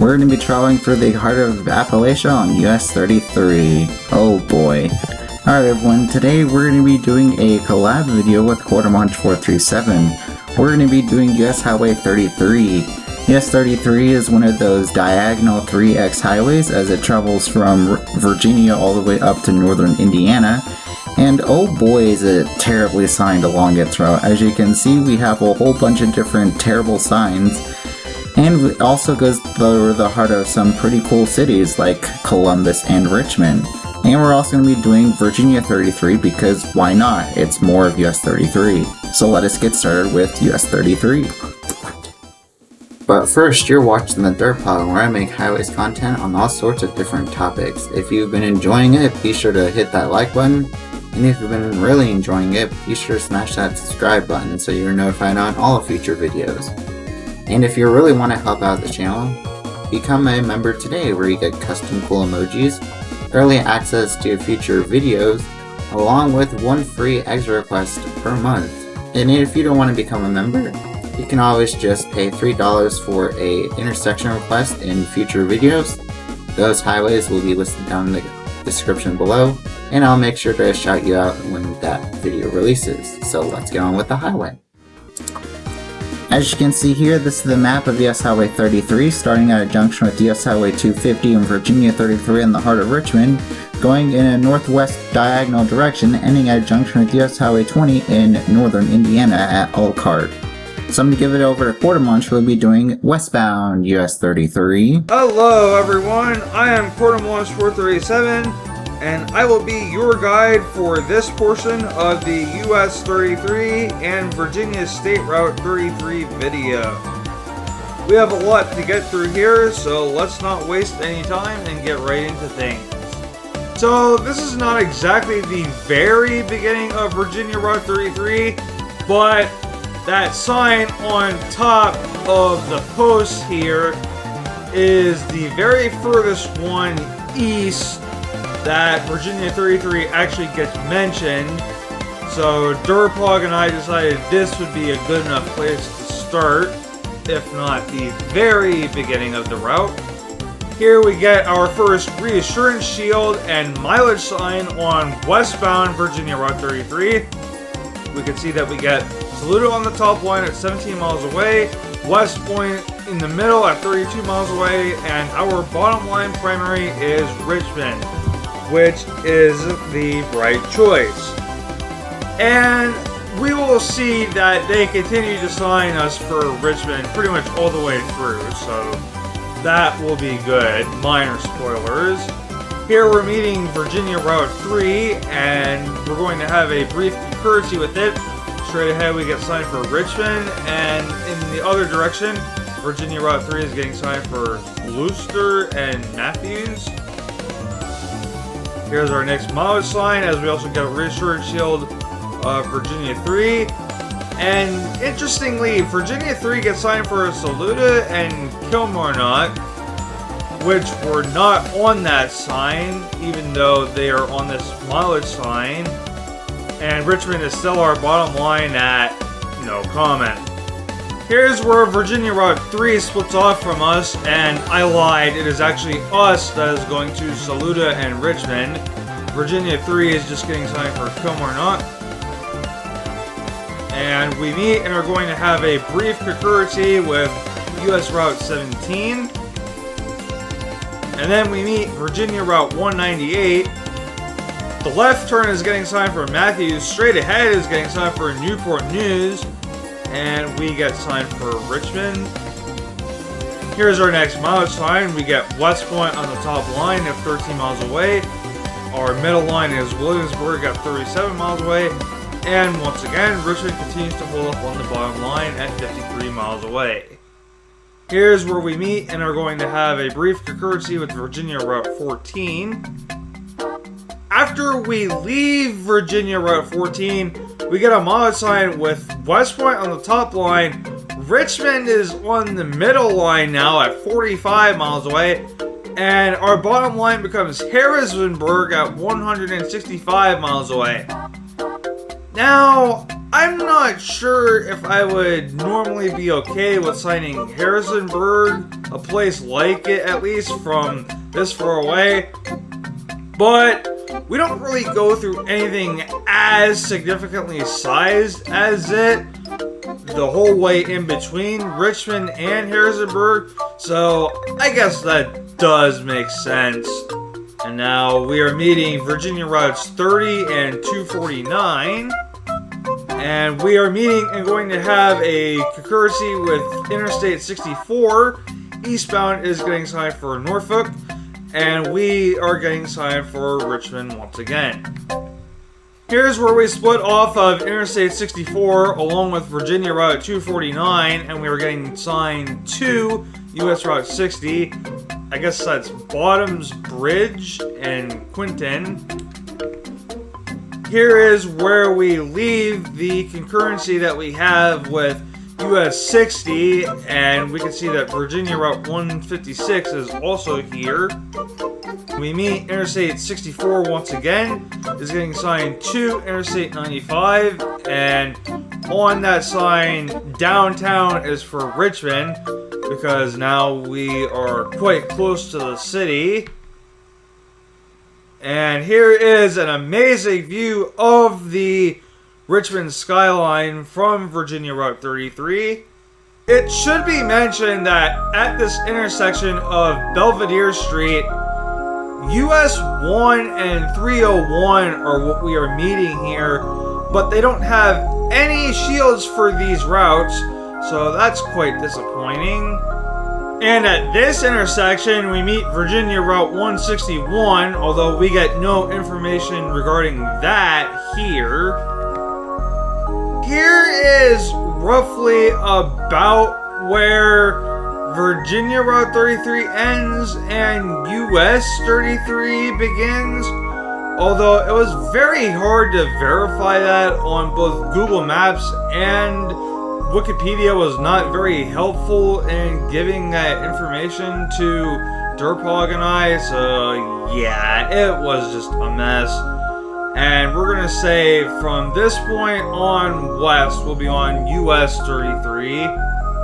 We're going to be traveling through the heart of Appalachia on US 33. Oh boy. Alright everyone, today we're going to be doing a collab video with Quadrant 437. We're going to be doing US Highway 33. US 33 is one of those diagonal 3X highways as it travels from Virginia all the way up to northern Indiana. And oh boy is it terribly signed along its route. As you can see, we have a whole bunch of different terrible signs. And it also goes through the heart of some pretty cool cities like Columbus and Richmond. And we're also going to be doing Virginia 33 because why not? It's more of US 33. So let us get started with US 33. But first, you're watching TheDerpHog, where I make highways content on all sorts of different topics. If you've been enjoying it, be sure to hit that like button. And if you've been really enjoying it, be sure to smash that subscribe button so you're notified on all future videos. And if you really want to help out the channel, become a member today where you get custom cool emojis, early access to future videos, along with one free extra request per month. And if you don't want to become a member, you can always just pay $3 for a intersection request in future videos. Those highways will be listed down in the description below, and I'll make sure to shout you out when that video releases. So let's get on with the highway. As you can see here, this is the map of US Highway 33, starting at a junction with US Highway 250 and Virginia 33 in the heart of Richmond, going in a northwest diagonal direction, ending at a junction with US Highway 20 in northern Indiana at Elkhart. So I'm going to give it over to Quadrant, who will be doing westbound US 33. Hello everyone, I am Quadrant 437, and I will be your guide for this portion of the US 33 and Virginia State Route 33 video. We have a lot to get through here, so let's not waste any time and get right into things. So this is not exactly the very beginning of Virginia Route 33, but that sign on top of the post here is the very furthest one east that Virginia 33 actually gets mentioned. So TheDerpHog and I decided this would be a good enough place to start, if not the very beginning of the route. Here we get our first reassurance shield and mileage sign on westbound Virginia Route 33. We can see that we get Zelda on the top line at 17 miles away, West Point in the middle at 32 miles away, and our bottom line primary is Richmond, which is the right choice. And we will see that they continue to sign us for Richmond pretty much all the way through, so that will be good. Minor spoilers. Here we're meeting Virginia Route 3, and we're going to have a brief concurrency with it. Straight ahead we get signed for Richmond, and in the other direction, Virginia Route 3 is getting signed for Gloucester and Matthews. Here's our next mileage sign, as we also get a reassurance shield of Virginia 3. And interestingly, Virginia 3 gets signed for Saluda and Kilmarnock, which were not on that sign, even though they are on this mileage sign. And Richmond is still our bottom line at no comment. Here's where Virginia Route 3 splits off from us, and I lied, it is actually us that is going to Saluda and Richmond. Virginia 3 is just getting signed for Kilmarnock. And we meet and are going to have a brief concurrency with US Route 17. And then we meet Virginia Route 198. The left turn is getting signed for Matthews, straight ahead is getting signed for Newport News, and we get signed for Richmond. Here's our next mileage sign. We get West Point on the top line at 13 miles away. Our middle line is Williamsburg at 37 miles away. And once again, Richmond continues to hold up on the bottom line at 53 miles away. Here's where we meet and are going to have a brief concurrency with Virginia Route 14. After we leave Virginia Route 14, we get a mileage sign with West Point on the top line. Richmond is on the middle line now at 45 miles away. And our bottom line becomes Harrisonburg at 165 miles away. Now, I'm not sure if I would normally be okay with signing Harrisonburg, a place like it at least, from this far away. But we don't really go through anything as significantly sized as it the whole way in between Richmond and Harrisonburg, so I guess that does make sense. And now we are meeting Virginia routes 30 and 249. And we are meeting and going to have a concurrency with Interstate 64. Eastbound is getting signed for Norfolk. And we are getting signed for Richmond once again. Here's where we split off of Interstate 64 along with Virginia Route 249. And we are getting signed to US Route 60. I guess that's Bottoms Bridge and Quinton. Here is where we leave the concurrency that we have with US 60, and we can see that Virginia Route 156 is also here. We meet Interstate 64 once again, is getting signed to Interstate 95, and on that sign, downtown is for Richmond, because now we are quite close to the city. And here is an amazing view of the Richmond skyline from Virginia Route 33. It should be mentioned that at this intersection of Belvedere Street, US 1 and 301 are what we are meeting here, but they don't have any shields for these routes, so that's quite disappointing. And at this intersection, we meet Virginia Route 161, although we get no information regarding that here. Here is roughly about where Virginia Route 33 ends and US 33 begins, although it was very hard to verify that on both Google Maps, and Wikipedia was not very helpful in giving that information to TheDerpHog and I, so yeah, it was just a mess. And we're gonna say from this point on west, we'll be on US 33,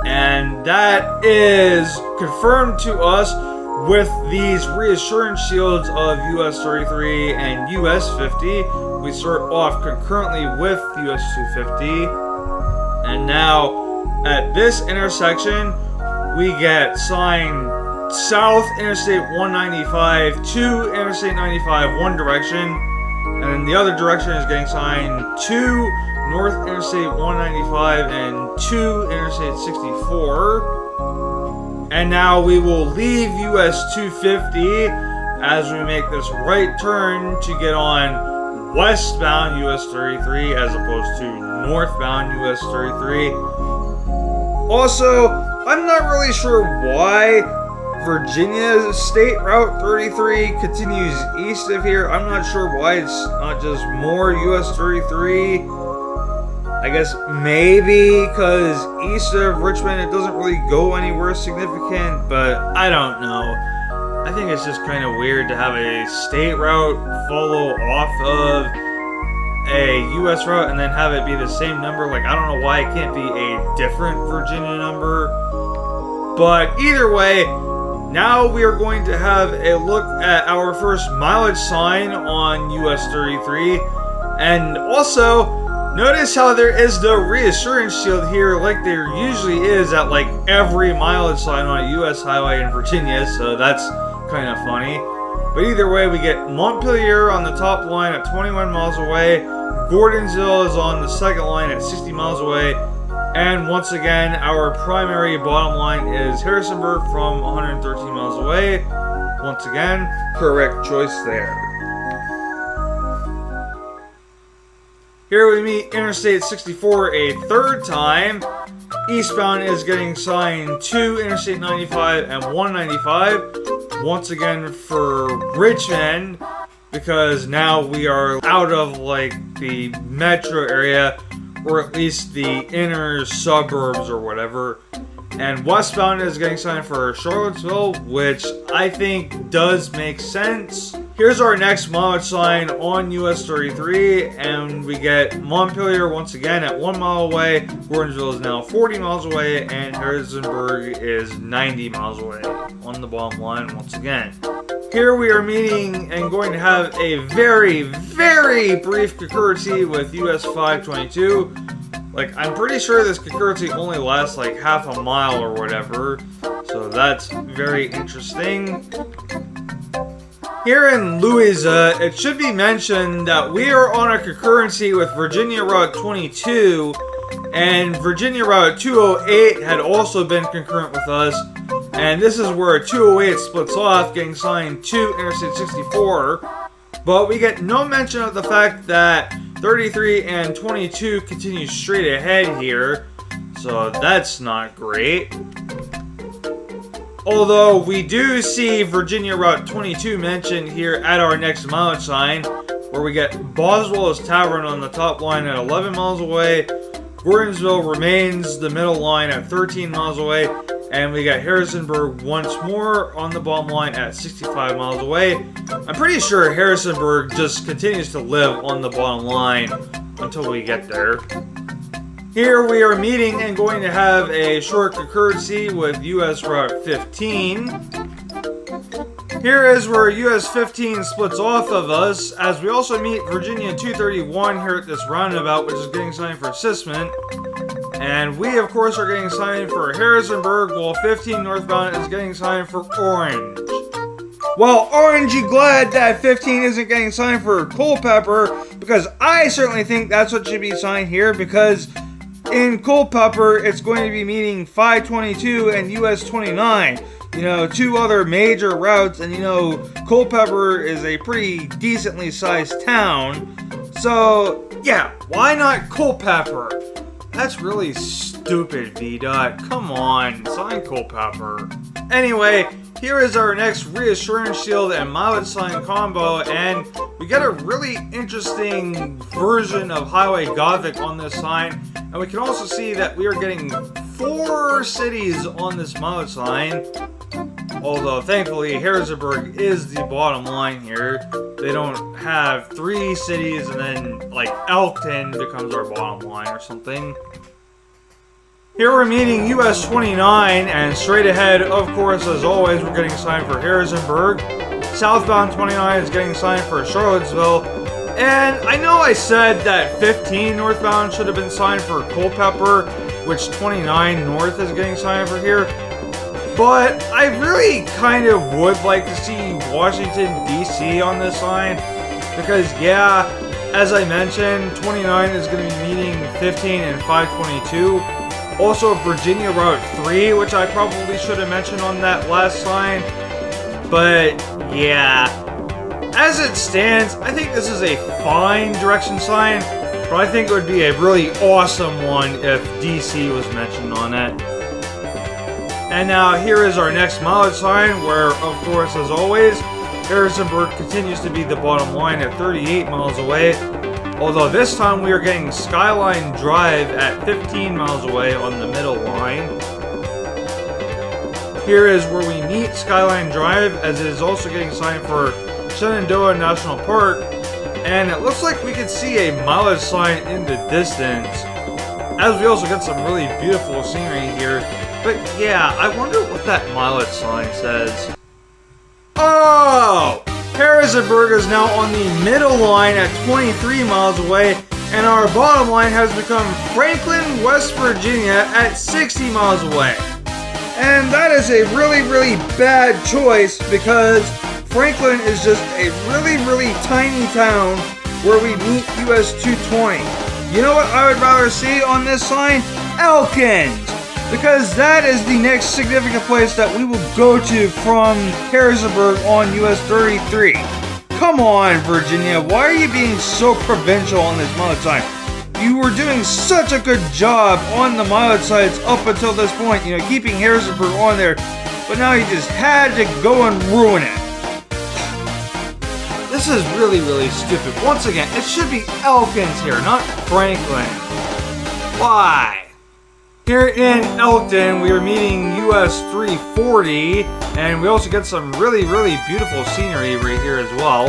and that is confirmed to us with these reassurance shields of US 33 and US 50. We start off concurrently with US 250. And now, at this intersection, we get signed South Interstate 195 to Interstate 95 one direction, and the other direction is getting signed to North Interstate 195 and to Interstate 64. And now we will leave US 250 as we make this right turn to get on westbound US 33 as opposed to northbound US 33. Also, I'm not really sure why Virginia State Route 33 continues east of here. I'm not sure why it's not just more US 33. I guess maybe because east of Richmond it doesn't really go anywhere significant, but I don't know. I think it's just kind of weird to have a state route follow off of a US route and then have it be the same number. Like, I don't know why it can't be a different Virginia number. But either way, now we are going to have a look at our first mileage sign on US 33. And also, notice how there is no reassurance shield here like there usually is at like every mileage sign on a US highway in Virginia. So that's kind of funny. But either way, we get Montpelier on the top line at 21 miles away. Gordonsville is on the second line at 60 miles away. And once again, our primary bottom line is Harrisonburg from 113 miles away. Once again, correct choice there. Here we meet Interstate 64 a third time. Eastbound is getting signed to Interstate 95 and 195. Once again for Richmond, because now we are out of like the metro area, or at least the inner suburbs or whatever. And westbound is getting signed for Charlottesville, which I think does make sense Here's our next mileage sign on US 33, and we get Montpelier once again at 1 mile away. Gordonsville is now 40 miles away, and Harrisonburg is 90 miles away on the bottom line once again. Here we are meeting and going to have a very, very brief concurrency with US 522. Like, I'm pretty sure this concurrency only lasts like half a mile or whatever, so that's very interesting. Here in Louisa, it should be mentioned that we are on a concurrency with Virginia Route 22, and Virginia Route 208 had also been concurrent with us, and this is where 208 splits off, getting signed to Interstate 64, but we get no mention of the fact that 33 and 22 continue straight ahead here, so that's not great. Although we do see Virginia Route 22 mentioned here at our next mileage sign, where we get Boswell's Tavern on the top line at 11 miles away, Gordonsville remains the middle line at 13 miles away, and we got Harrisonburg once more on the bottom line at 65 miles away. I'm pretty sure Harrisonburg just continues to live on the bottom line until we get there. Here we are meeting and going to have a short concurrency with US Route 15. Here is where US 15 splits off of us, as we also meet Virginia 231 here at this roundabout, which is getting signed for Sismont. And we, of course, are getting signed for Harrisonburg, while 15 northbound is getting signed for Orange. Well, Orange, you glad that 15 isn't getting signed for Culpeper, because I certainly think that's what should be signed here, because in Culpeper, it's going to be meeting 522 and US 29. You know, two other major routes, and you know, Culpeper is a pretty decently sized town. So, yeah, why not Culpeper? That's really stupid, VDOT. Come on, sign Culpeper. Anyway, here is our next reassurance shield and mileage sign combo, and we get a really interesting version of Highway Gothic on this sign, and we can also see that we are getting 4 cities on this mileage sign, although thankfully Harrisonburg is the bottom line here. They don't have 3 cities and then like Elkton becomes our bottom line or something. Here we're meeting US 29, and straight ahead, of course, as always, we're getting signed for Harrisonburg. Southbound 29 is getting signed for Charlottesville. And I know I said that 15 northbound should have been signed for Culpeper, which 29 north is getting signed for here. But I really kind of would like to see Washington, D.C. on this sign. Because, yeah, as I mentioned, 29 is going to be meeting 15 and 522. Also, Virginia Route 3, which I probably should have mentioned on that last sign. But, yeah. As it stands, I think this is a fine direction sign, but I think it would be a really awesome one if DC was mentioned on it. And now, here is our next mileage sign, where, of course, as always, Harrisonburg continues to be the bottom line at 38 miles away. Although this time we are getting Skyline Drive at 15 miles away on the middle line. Here is where we meet Skyline Drive, as it is also getting signed for Shenandoah National Park. And it looks like we could see a mileage sign in the distance, as we also get some really beautiful scenery here. But yeah, I wonder what that mileage sign says. Oh! Harrisonburg is now on the middle line at 23 miles away, and our bottom line has become Franklin, West Virginia at 60 miles away. And that is a really, really bad choice, because Franklin is just a really, really tiny town where we meet US 220. You know what I would rather see on this sign? Elkins! Because that is the next significant place that we will go to from Harrisonburg on US 33. Come on, Virginia, why are you being so provincial on this mileage sign? You were doing such a good job on the mileage signs up until this point, you know, keeping Harrisonburg on there, but now you just had to go and ruin it. This is really, really stupid. Once again, it should be Elkins here, not Franklin. Why? Here in Elkton, we are meeting US 340, and we also get some really, really beautiful scenery right here as well.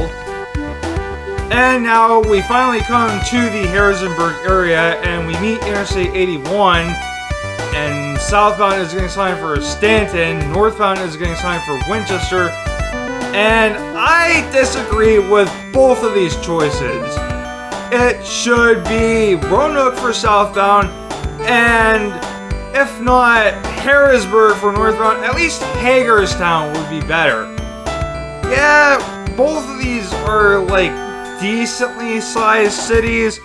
And now we finally come to the Harrisonburg area, and we meet Interstate 81, and southbound is getting signed for Stanton, northbound is getting signed for Winchester, and I disagree with both of these choices. It should be Roanoke for southbound, and if not Harrisburg for northbound, at least Hagerstown would be better. Yeah, both of these are like decently sized cities,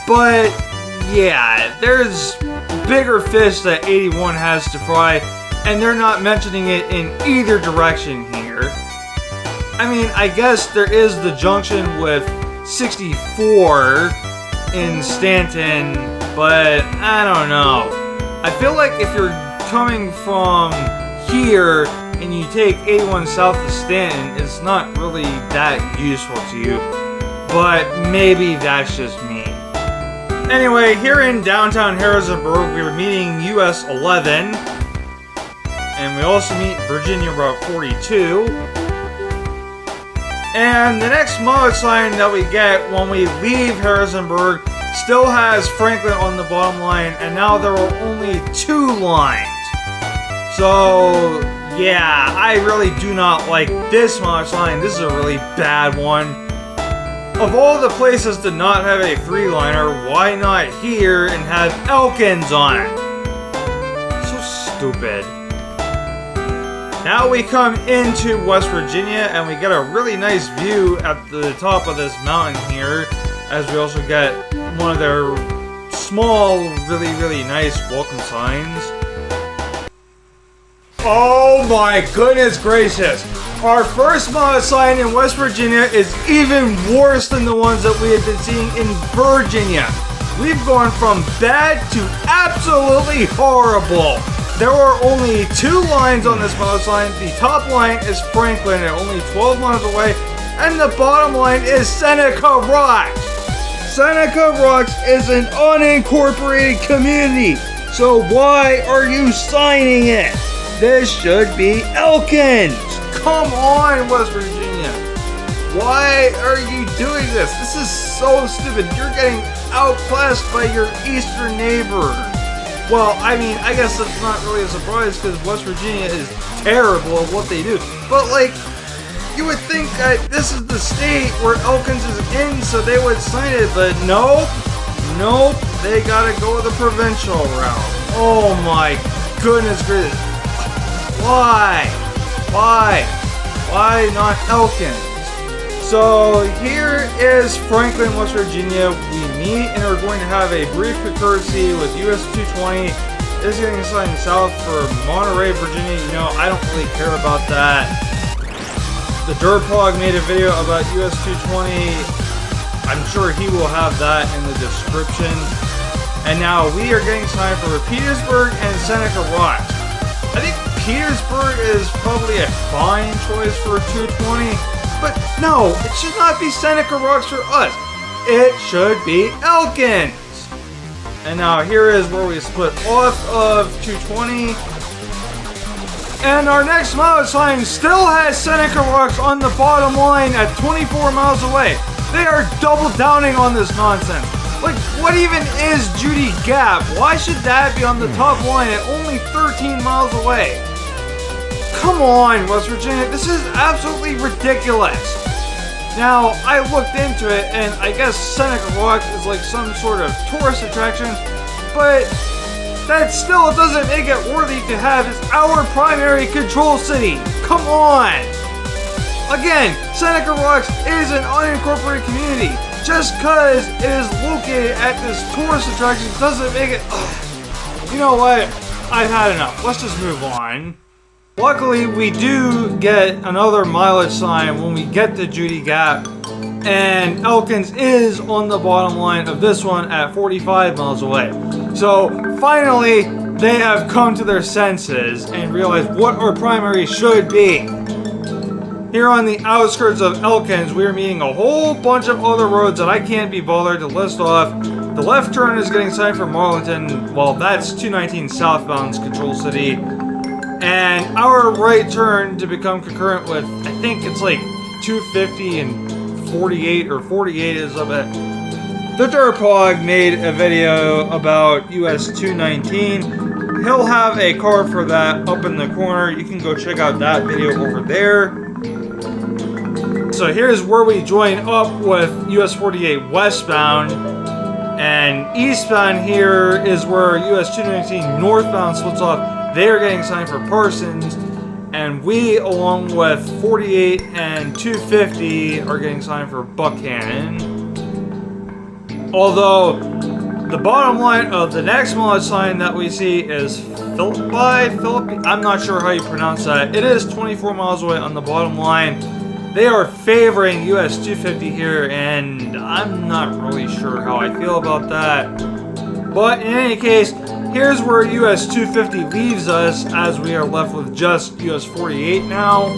but yeah, there's bigger fish that 81 has to fry, and they're not mentioning it in either direction here. I mean, I guess there is the junction with 64 in Stanton, but I don't know. I feel like if you're coming from here and you take 81 south to Stanton, it's not really that useful to you, but maybe that's just me. Anyway, here in downtown Harrisonburg, we are meeting US 11, and we also meet Virginia Route 42. And the next mileage sign that we get when we leave Harrisonburg still has Franklin on the bottom line, and now there are only 2 lines. So, yeah, I really do not like this mileage sign. This is a really bad one. Of all the places to not have a 3-liner, why not here and have Elkins on it? So stupid. Now we come into West Virginia, and we get a really nice view at the top of this mountain here, as we also get one of their small, really, really nice welcome signs. Oh my goodness gracious! Our first mileage sign in West Virginia is even worse than the ones that we have been seeing in Virginia. We've gone from bad to absolutely horrible. There are only 2 lines on this mileage sign. The top line is Franklin at only 12 miles away, and the bottom line is Seneca Rocks. Seneca Rocks is an unincorporated community, so why are you signing it? This should be Elkins. Come on, West Virginia. Why are you doing this? This is so stupid. You're getting outclassed by your eastern neighbor. Well, I mean, I guess that's not really a surprise because West Virginia is terrible at what they do. But, like, you would think that this is the state where Elkins is in, so they would sign it. But nope, they gotta go the provincial route. Oh my goodness gracious. Why not Elkins? So here is Franklin, West Virginia. We meet and we're going to have a brief courtesy with US 220. This is getting signed south for Monterey, Virginia. You know, I don't really care about that. TheDerpHog made a video about US 220. I'm sure he will have that in the description. And now we are getting signed for Petersburg and Seneca Rocks. I think Petersburg is probably a fine choice for 220. But no, it should not be Seneca Rocks for us. It should be Elkins. And now here is where we split off of 220. And our next mileage sign still has Seneca Rocks on the bottom line at 24 miles away. They are double downing on this nonsense. Like, what even is Judy Gap? Why should that be on the top line at only 13 miles away? Come on, West Virginia, this is absolutely ridiculous. Now, I looked into it, and I guess Seneca Rocks is like some sort of tourist attraction, but that still doesn't make it worthy to have as our primary control city. Come on! Again, Seneca Rocks is an unincorporated community. Just because it is located at this tourist attraction doesn't make it... You know what? I've had enough. Let's just move on. Luckily, we do get another mileage sign when we get to Judy Gap, and Elkins is on the bottom line of this one at 45 miles away. So finally, they have come to their senses and realized what our primary should be. Here on the outskirts of Elkins, we are meeting a whole bunch of other roads that I can't be bothered to list off, The left turn is getting signed for Marlington. Well, that's 219 southbound's Control City. And our right turn to become concurrent with, I think it's like 250 and 48, or 48 is up at... TheDerpHog made a video about US 219. He'll have a card for that up in the corner. You can go check out that video over there. So here's where we join up with US 48 westbound. And eastbound here is where US 219 northbound splits off. They are getting signed for Parsons. And we, along with 48 and 250, are getting signed for Buckhannon. Although, the bottom line of the next mileage sign that we see is Philippi. I'm not sure how you pronounce that. It is 24 miles away on the bottom line. They are favoring US 250 here, and I'm not really sure how I feel about that. But in any case, here's where US 250 leaves us, as we are left with just US 48 now.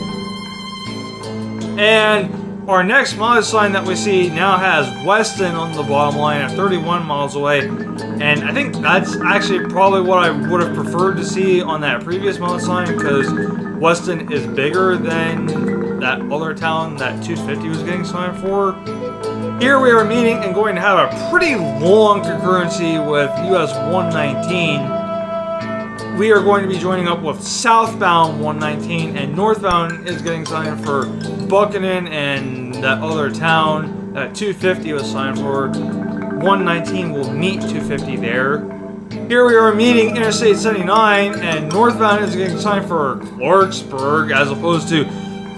And our next mileage sign that we see now has Weston on the bottom line at 31 miles away. And I think that's actually probably what I would have preferred to see on that previous mileage sign, because Weston is bigger than that other town that 250 was getting signed for. Here we are meeting and going to have a pretty long concurrency with US 119. We are going to be joining up with southbound 119, and northbound is getting signed for Buchanan and that other town that 250 was signed for. 119 will meet 250 there. Here we are meeting Interstate 79, and northbound is getting signed for Clarksburg as opposed to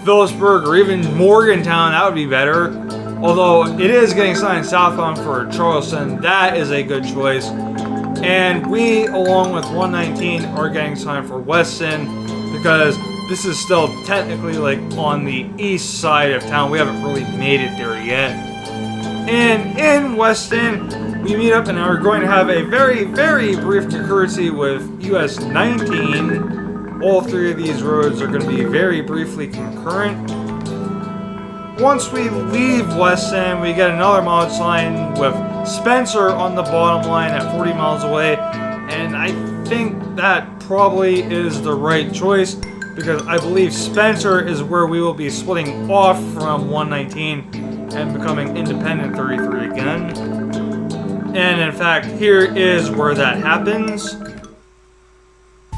Phillipsburg or even Morgantown. That would be better. Although it is getting signed southbound for Charleston. That is a good choice. And we, along with 119, are getting signed for Weston, because this is still technically like on the east side of town. We haven't really made it there yet. And in Weston, we meet up and are going to have a very, very brief concurrency with US 19. All three of these roads are going to be very briefly concurrent. Once we leave Weston, we get another mileage sign with Spencer on the bottom line at 40 miles away, and I think that probably is the right choice, because I believe Spencer is where we will be splitting off from 119 and becoming independent 33 again. And in fact, here is where that happens.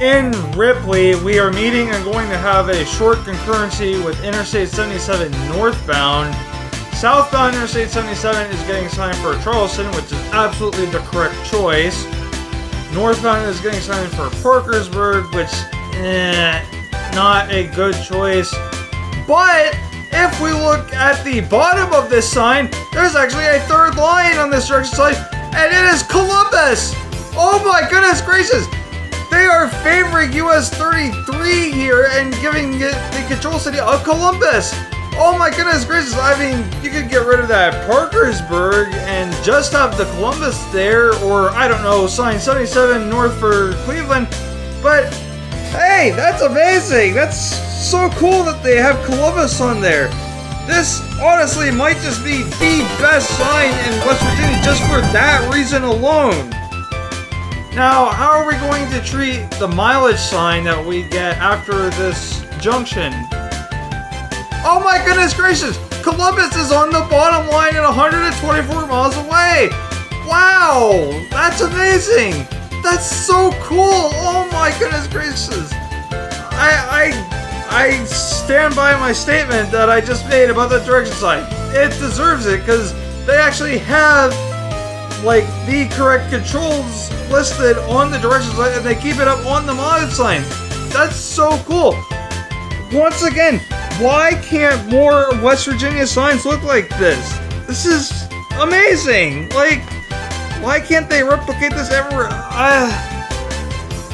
In Ripley, we are meeting and going to have a short concurrency with Interstate 77 northbound. Southbound Interstate 77 is getting signed for Charleston, which is absolutely the correct choice. Northbound is getting signed for Parkersburg, which, not a good choice. But if we look at the bottom of this sign, there's actually a third line on this direction sign, and it is Columbus! Oh my goodness gracious! They are favoring US 33 here and giving it the Control City of Columbus! Oh my goodness gracious, I mean, you could get rid of that Parkersburg and just have the Columbus there, or I don't know, sign 77 north for Cleveland, but hey, that's amazing! That's so cool that they have Columbus on there. This honestly might just be the best sign in West Virginia just for that reason alone. Now, how are we going to treat the mileage sign that we get after this junction? Oh my goodness gracious! Columbus is on the bottom line at 124 miles away! Wow! That's amazing! That's so cool! Oh my goodness gracious! I stand by my statement that I just made about the direction sign. It deserves it, because they actually have like the correct controls listed on the direction sign, and they keep it up on the mileage sign. That's so cool. Once again, why can't more West Virginia signs look like this? This is amazing. Like, why can't they replicate this everywhere?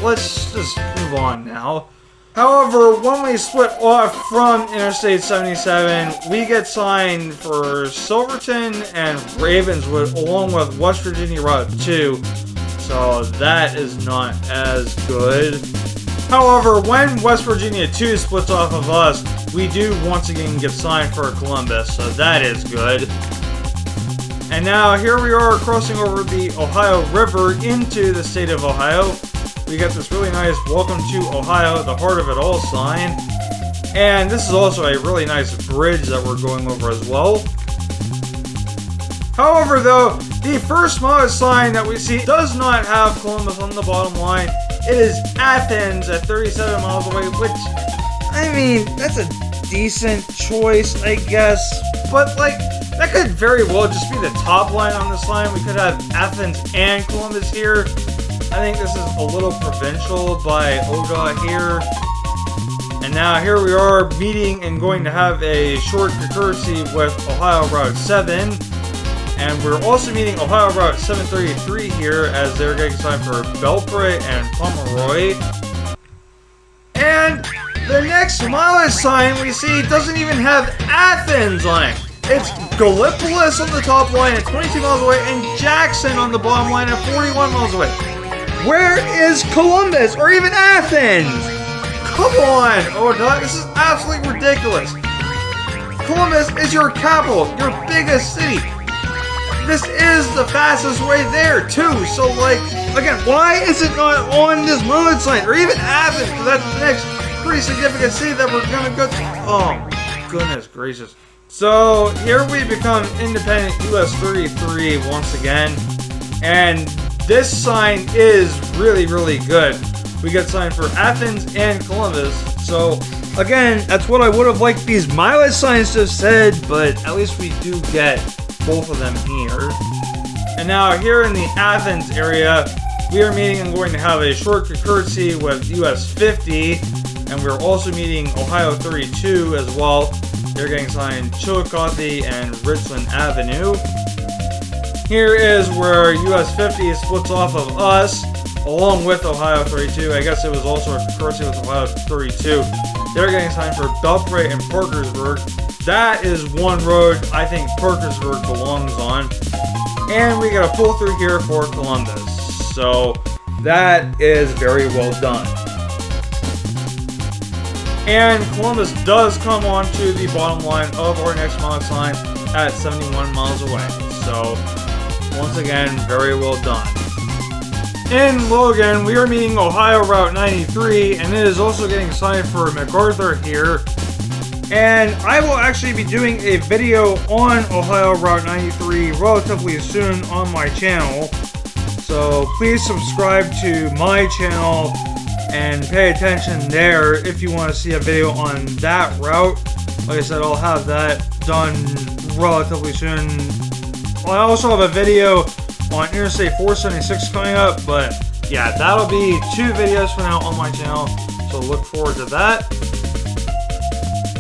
Let's just move on now. However, when we split off from Interstate 77, we get signed for Silverton and Ravenswood along with West Virginia Route 2. So that is not as good. However, when West Virginia 2 splits off of us, we do once again get signed for Columbus, so that is good. And now here we are crossing over the Ohio River into the state of Ohio. We got this really nice "Welcome to Ohio, the heart of it all" sign. And this is also a really nice bridge that we're going over as well. However, though, the first mileage sign that we see does not have Columbus on the bottom line. It is Athens at 37 miles away, which, I mean, that's a decent choice, I guess. But, like, that could very well just be the top line on this line. We could have Athens and Columbus here. I think this is a little provincial by ODOT here. And now here we are meeting and going to have a short courtesy with Ohio Route 7. And we're also meeting Ohio Route 733 here as they're getting signed for Belpre and Pomeroy. And the next mileage sign we see doesn't even have Athens on it. It's Gallipolis on the top line at 22 miles away and Jackson on the bottom line at 41 miles away. Where is Columbus or even Athens? Come on, ODOT, this is absolutely ridiculous. Columbus is your capital, your biggest city. This is the fastest way there, too. So, like, again, why is it not on this mileage sign? Or even Athens, because that's the next pretty significant city that we're going to go to. Oh, goodness gracious. So, here we become independent US 33 once again. And this sign is really, really good. We get signed for Athens and Columbus. So, again, that's what I would have liked these mileage signs to have said, but at least we do get both of them here. And now here in the Athens area, we are meeting and going to have a short courtesy with US 50, and we're also meeting Ohio 32 as well. They're getting signed Chillicothe and Richland Avenue. Here is where US 50 splits off of us, along with Ohio 32. I guess it was also a courtesy with Ohio 32. They're getting signed for Belpre and Parkersburg. That is one road I think Parkersburg belongs on. And we got a pull through here for Columbus. So that is very well done. And Columbus does come onto the bottom line of our next mileage sign at 71 miles away. So once again, very well done. In Logan, we are meeting Ohio Route 93, and it is also getting signed for MacArthur here. And I will actually be doing a video on Ohio Route 93 relatively soon on my channel. So please subscribe to my channel and pay attention there if you want to see a video on that route. Like I said, I'll have that done relatively soon. I also have a video on Interstate 476 coming up, but yeah, that'll be 2 videos from now on my channel, so look forward to that.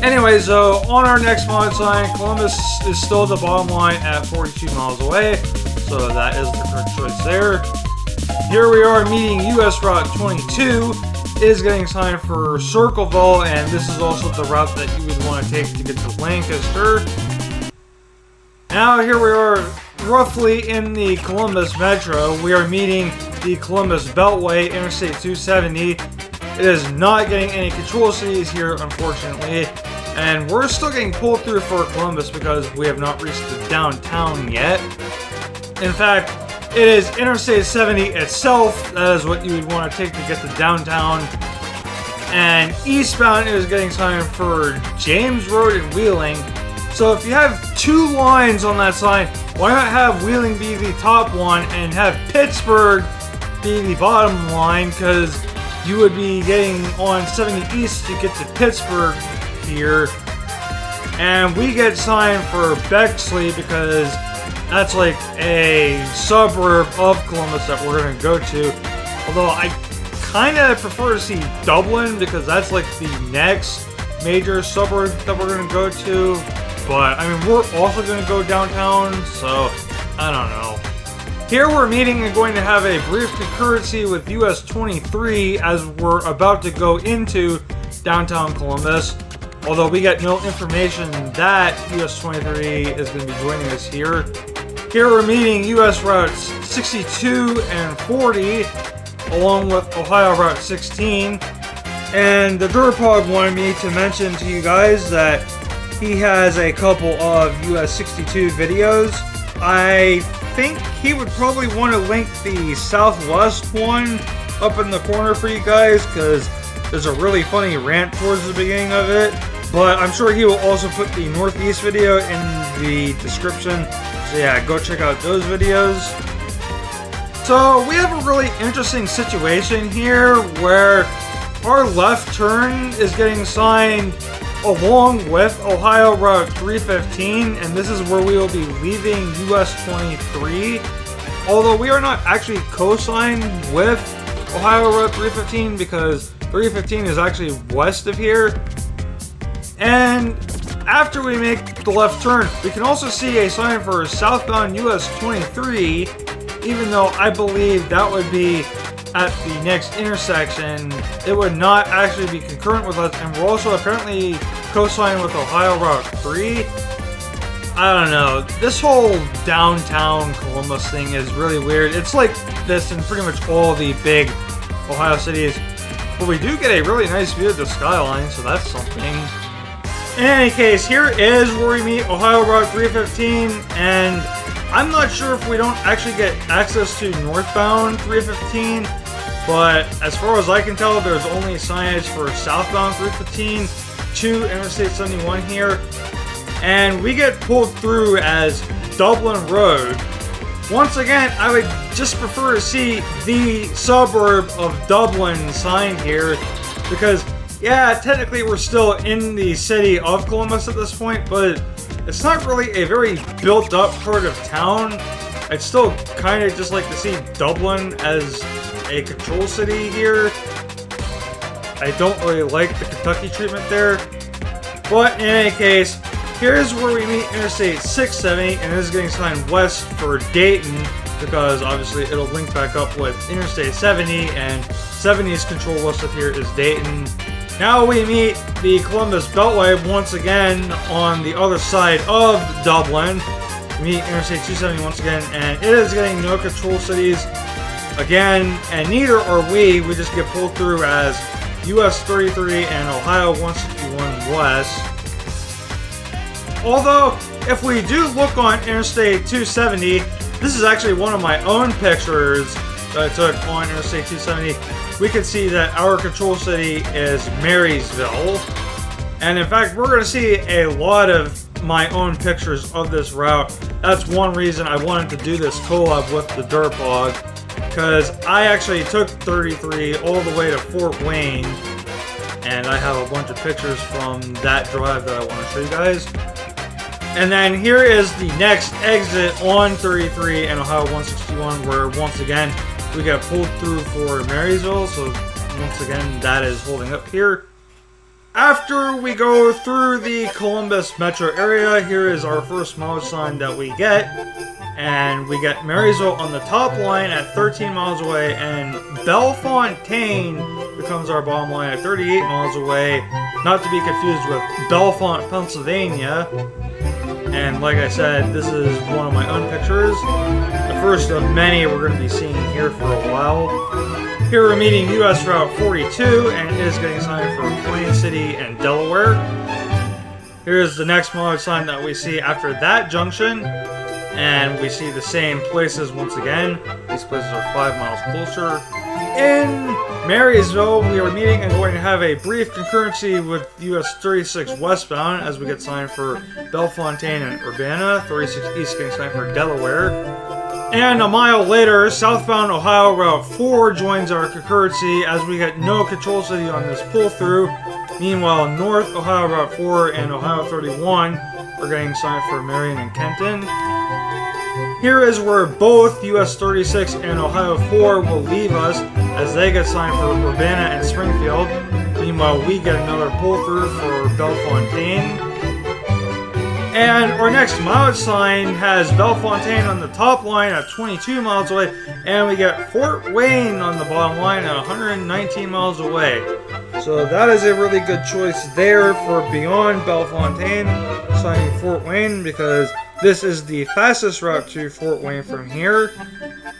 Anyways, so on our next mileage sign, Columbus is still the bottom line at 42 miles away, so that is the correct choice there. Here we are meeting US Route 22, is getting signed for Circleville, and this is also the route that you would want to take to get to Lancaster. Now here we are roughly in the Columbus Metro. We are meeting the Columbus Beltway, Interstate 270. It is not getting any control cities here, unfortunately. And we're still getting pulled through for Columbus because we have not reached the downtown yet. In fact, it is Interstate 70 itself that is what you would want to take to get to downtown. And eastbound is getting signed for James Road and Wheeling. So if you have 2 lines on that sign, why not have Wheeling be the top one and have Pittsburgh be the bottom line? Because you would be getting on 70 East to get to Pittsburgh here. And we get signed for Bexley because that's like a suburb of Columbus that we're going to go to. Although I kind of prefer to see Dublin because that's like the next major suburb that we're going to go to. But, I mean, we're also going to go downtown, so I don't know. Here we're meeting and going to have a brief concurrency with US 23 as we're about to go into downtown Columbus. Although we get no information that US 23 is going to be joining us here. Here we're meeting US routes 62 and 40, along with Ohio Route 16. And the TheDerpHog wanted me to mention to you guys that he has a couple of US 62 videos. I think he would probably want to link the southwest one up in the corner for you guys, because there's a really funny rant towards the beginning of it. But I'm sure he will also put the northeast video in the description. So yeah, go check out those videos. So we have a really interesting situation here where our left turn is getting signed along with Ohio Route 315, and this is where we will be leaving US 23. Although we are not actually co-signed with Ohio Route 315 because 315 is actually west of here. And after we make the left turn, we can also see a sign for southbound US 23, even though I believe that would be at the next intersection. It would not actually be concurrent with us, and we're also apparently co-signed with Ohio Route 3. I don't know, this whole downtown Columbus thing is really weird. It's like this in pretty much all the big Ohio cities, but we do get a really nice view of the skyline, so that's something. In any case, here is where we meet Ohio Route 315, and I'm not sure if we don't actually get access to northbound 315, but as far as I can tell, there's only signage for southbound 315 to Interstate 71 here, and we get pulled through as Dublin Road. Once again, I would just prefer to see the suburb of Dublin signed here, because yeah, technically we're still in the city of Columbus at this point, but it's not really a very built-up part of town. I'd still kind of just like to see Dublin as a control city here. I don't really like the Kentucky treatment there. But in any case, here's where we meet Interstate 670, and this is getting signed west for Dayton, because obviously it'll link back up with Interstate 70, and 70's control west of here is Dayton. Now we meet the Columbus Beltway once again on the other side of Dublin. We meet Interstate 270 once again, and it is getting no control cities again, and neither are we. We just get pulled through as US 33 and Ohio 161 West. Although, if we do look on Interstate 270, this is actually one of my own pictures that I took on Interstate 270. We can see that our control city is Marysville. And in fact, we're going to see a lot of my own pictures of this route. That's one reason I wanted to do this collab with TheDerpHog, because I actually took 33 all the way to Fort Wayne, and I have a bunch of pictures from that drive that I want to show you guys. And then here is the next exit on 33 and Ohio 161, where once again we get pulled through for Marysville, so once again that is holding up here. After we go through the Columbus metro area, here is our first mileage sign that we get, and we get Marysville on the top line at 13 miles away, and Bellefontaine becomes our bottom line at 38 miles away, not to be confused with Bellefonte, Pennsylvania. And like I said, this is one of my own pictures. The first of many we're going to be seeing here for a while. Here we're meeting US Route 42, and it is getting signed for Plain City and Delaware. Here's the next mileage sign that we see after that junction. And we see the same places once again. These places are 5 miles closer. In Marysville, we are meeting and going to have a brief concurrency with US 36 westbound as we get signed for Bellefontaine and Urbana. 36 east getting signed for Delaware. And a mile later, southbound Ohio Route 4 joins our concurrency as we get no control city on this pull-through. Meanwhile, North Ohio Route 4 and Ohio 31 are getting signed for Marion and Kenton. Here is where both US 36 and Ohio 4 will leave us as they get signed for Urbana and Springfield. Meanwhile, we get another pull-through for Bellefontaine. And our next mileage sign has Bellefontaine on the top line at 22 miles away, and we get Fort Wayne on the bottom line at 119 miles away. So that is a really good choice there for beyond Bellefontaine, signing Fort Wayne, because this is the fastest route to Fort Wayne from here.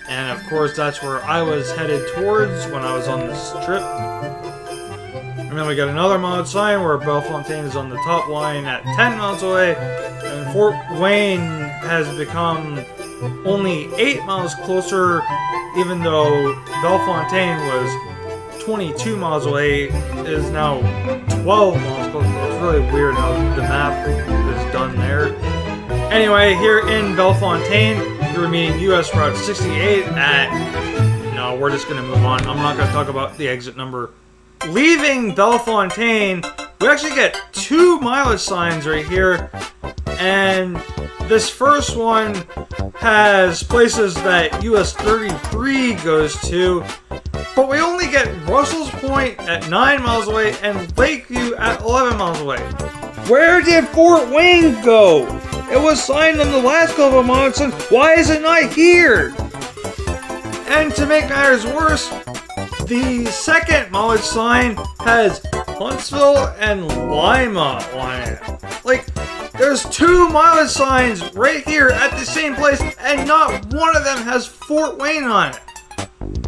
And of course, that's where I was headed towards when I was on this trip. And then we got another mileage sign where Bellefontaine is on the top line at 10 miles away. And Fort Wayne has become only 8 miles closer, even though Bellefontaine was 22 miles away, is now 12 miles closer. It's really weird how the math is done there. Anyway, here in Bellefontaine, you're meeting US Route 68 at... No, we're just going to move on. I'm not going to talk about the exit number. Leaving Bellefontaine, we actually get 2 mileage signs right here. And this first one has places that US 33 goes to, but we only get Russell's Point at 9 miles away and Lakeview at 11 miles away. Where did Fort Wayne go? It was signed on the last couple of months, and why is it not here? And to make matters worse, the second mileage sign has Huntsville and Lima on it. Like, there's 2 mileage signs right here at the same place, and not one of them has Fort Wayne on it.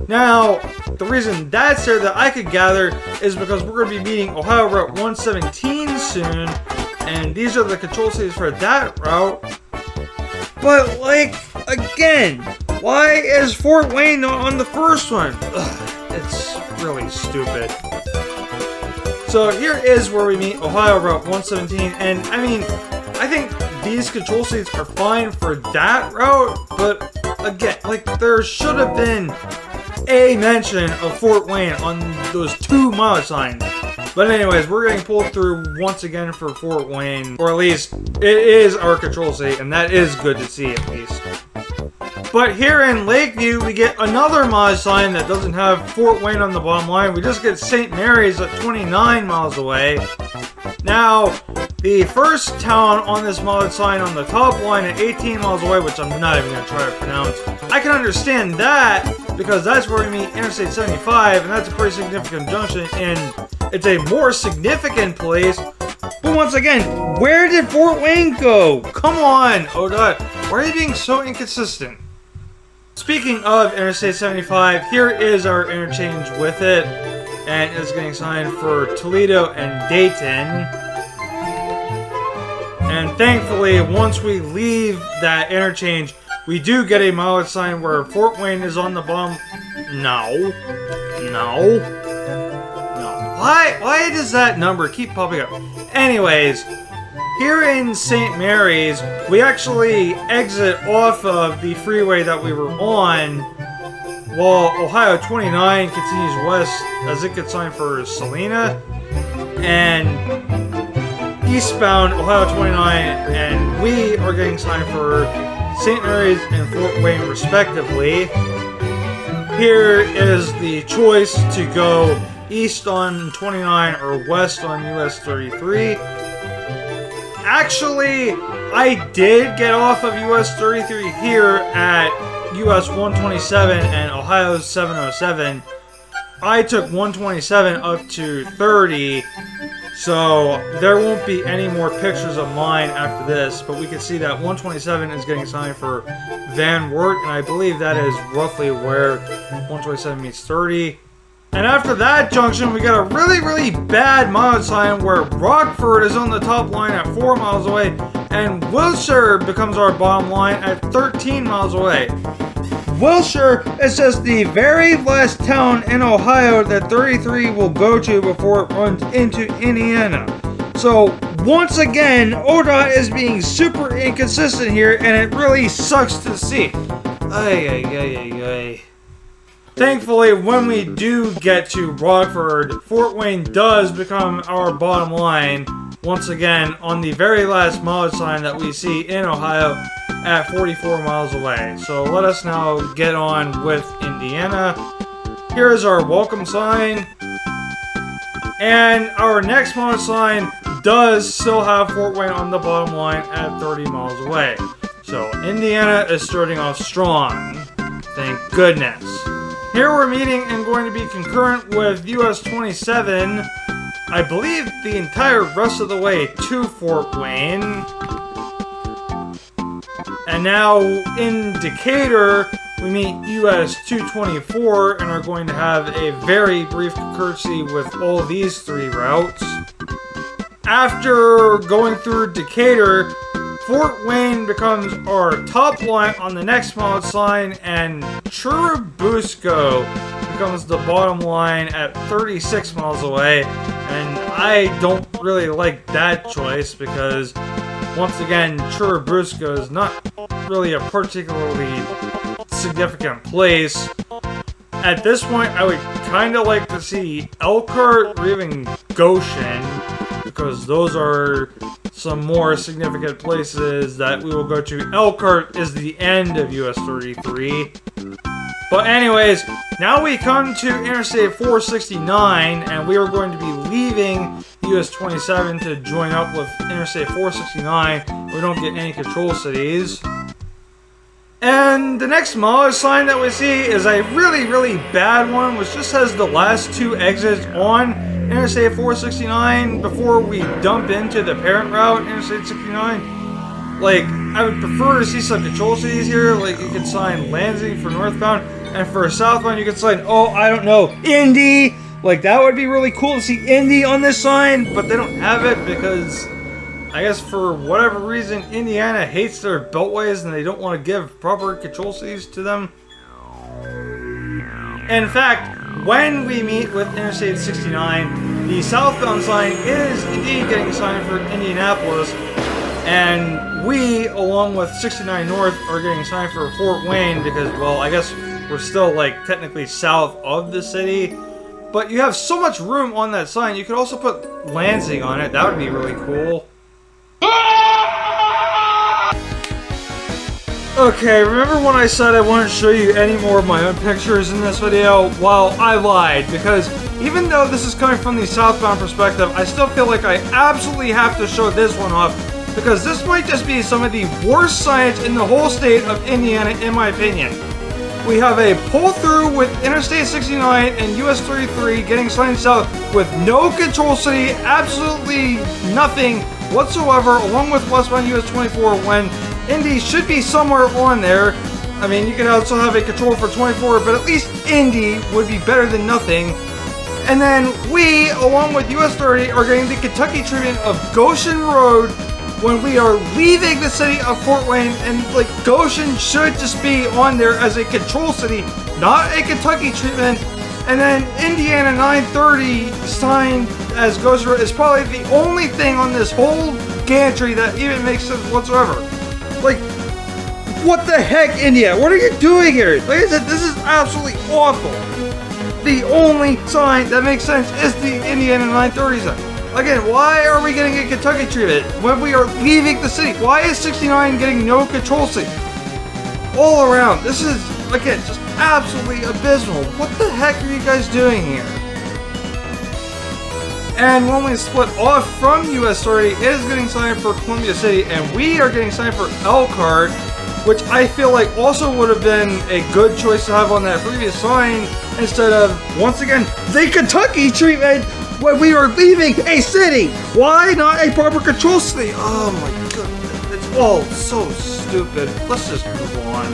Now, the reason that's there that I could gather is because we're going to be meeting Ohio Route 117 soon, and these are the control cities for that route. But, like, again, why is Fort Wayne not on the first one? Ugh, it's really stupid. So here is where we meet Ohio Route 117, and I mean, I think these control seats are fine for that route, but again, like, there should have been a mention of Fort Wayne on those 2 mileage signs. But anyways, we're getting pulled through once again for Fort Wayne, or at least it is our control seat, and that is good to see at least. But here in Lakeview, we get another mileage sign that doesn't have Fort Wayne on the bottom line. We just get St. Mary's at 29 miles away. Now, the first town on this mileage sign on the top line at 18 miles away, which I'm not even going to try to pronounce, I can understand that because that's where we meet Interstate 75, and that's a pretty significant junction, and it's a more significant place. But once again, where did Fort Wayne go? Come on, ODOT. Why are you being so inconsistent? Speaking of Interstate 75, here is our interchange with it, and it's getting signed for Toledo and Dayton. And thankfully, once we leave that interchange, we do get a mileage sign where Fort Wayne is on the bottom. No. Why does that number keep popping up? Anyways, here in St. Mary's, we actually exit off of the freeway that we were on, while Ohio 29 continues west as it gets signed for Salina, and eastbound Ohio 29, and we are getting signed for St. Mary's and Fort Wayne respectively. Here is the choice to go east on 29 or west on US 33. Actually, I did get off of US 33 here at US 127 and Ohio 707. I took 127 up to 30, so there won't be any more pictures of mine after this, but we can see that 127 is getting signed for Van Wert, and I believe that is roughly where 127 meets 30. And after that junction, we got a really bad mileage sign where Rockford is on the top line at 4 miles away, and Wilshire becomes our bottom line at 13 miles away. Wilshire is just the very last town in Ohio that 33 will go to before it runs into Indiana. So, once again, ODOT is being super inconsistent here, and it really sucks to see. Ay. Thankfully, when we do get to Rockford, Fort Wayne does become our bottom line, once again, on the very last mileage sign that we see in Ohio at 44 miles away. So let us now get on with Indiana. Here is our welcome sign. And our next mileage sign does still have Fort Wayne on the bottom line at 30 miles away. So Indiana is starting off strong. Thank goodness. Here we're meeting and going to be concurrent with US 27, I believe the entire rest of the way to Fort Wayne. And now in Decatur, we meet US 224 and are going to have a very brief courtesy with all these 3 routes. After going through Decatur, Fort Wayne becomes our top line on the next mileage sign, and Churubusco becomes the bottom line at 36 miles away. And I don't really like that choice because, once again, Churubusco is not really a particularly significant place. At this point, I would kind of like to see Elkhart or even Goshen, because those are some more significant places that we will go to. Elkhart is the end of US 33. But anyways, now we come to Interstate 469, and we are going to be leaving US 27 to join up with Interstate 469. We don't get any control cities. And the next mileage sign that we see is a really, really bad one, which just has the last two exits on Interstate 469 before we dump into the parent route, Interstate 69. Like, I would prefer to see some control cities here. Like, you could sign Lansing for northbound, and for southbound, you could sign, oh, I don't know, Indy. Like, that would be really cool to see Indy on this sign, but they don't have it because I guess for whatever reason, Indiana hates their beltways and they don't want to give proper control cities to them. In fact, when we meet with Interstate 69, the southbound sign is indeed getting signed for Indianapolis, and we, along with 69 North, are getting signed for Fort Wayne because, well, I guess we're still, like, technically south of the city. But you have so much room on that sign, you could also put Lansing on it. That would be really cool. Okay, remember when I said I wouldn't show you any more of my own pictures in this video? Well, I lied, because even though this is coming from the southbound perspective, I still feel like I absolutely have to show this one off, because this might just be some of the worst signs in the whole state of Indiana, in my opinion. We have a pull-through with Interstate 69 and US 33 getting signed south with no control city, absolutely nothing whatsoever, along with westbound US 24, when Indy should be somewhere on there. I mean, you could also have a control for 24, but at least Indy would be better than nothing. And then we, along with US 30, are getting the Kentucky treatment of Goshen Road when we are leaving the city of Fort Wayne, and like Goshen should just be on there as a control city, not a Kentucky treatment. And then Indiana 930 signed as Goshen Road is probably the only thing on this whole gantry that even makes sense whatsoever. Like, what the heck, India? What are you doing here? Like I said, this is absolutely awful. The only sign that makes sense is the Indiana 930 sign. Again, why are we getting a Kentucky treatment when we are leaving the city? Why is 69 getting no control city? All around, this is, again, just absolutely abysmal. What the heck are you guys doing here? And when we split off from US 30, it is getting signed for Columbia City, and we are getting signed for Elkhart, which I feel like also would have been a good choice to have on that previous sign instead of, once again, the Kentucky treatment when we are leaving a city. Why not a proper control city? Oh my goodness, it's all so stupid. Let's just move on.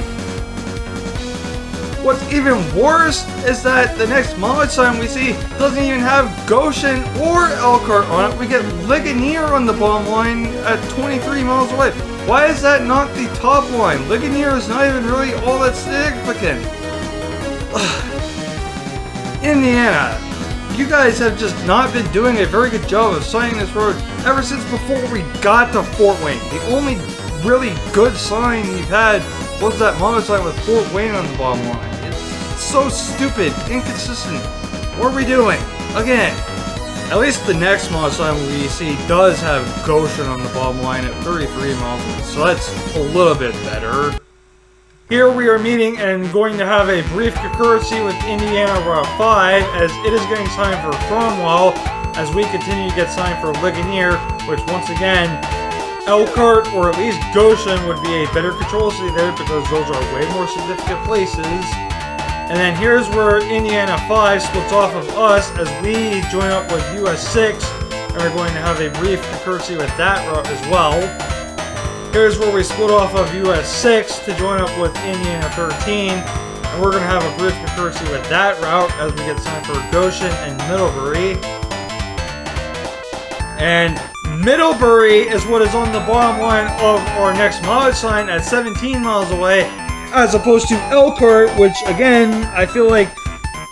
What's even worse is that the next mileage sign we see doesn't even have Goshen or Elkhart on it. We get Ligonier on the bottom line at 23 miles away. Why is that not the top line? Ligonier is not even really all that significant. Indiana, you guys have just not been doing a very good job of signing this road ever since before we got to Fort Wayne. The only really good sign you've had was that mileage sign with Fort Wayne on the bottom line. It's so stupid, inconsistent. What are we doing? Again, at least the next mileage sign we see does have Goshen on the bottom line at 33 miles, so that's a little bit better. Here we are meeting and going to have a brief concurrency with Indiana Route 5 as it is getting signed for Cromwell as we continue to get signed for Ligonier, which once again, Elkhart or at least Goshen would be a better control city there because those are way more significant places. And then here's where Indiana 5 splits off of us as we join up with US 6, and we're going to have a brief concurrency with that route as well. Here's where we split off of US 6 to join up with Indiana 13, and we're going to have a brief concurrency with that route as we get signed for Goshen and Middlebury. And Middlebury is what is on the bottom line of our next mileage sign at 17 miles away, as opposed to Elkhart, which again, I feel like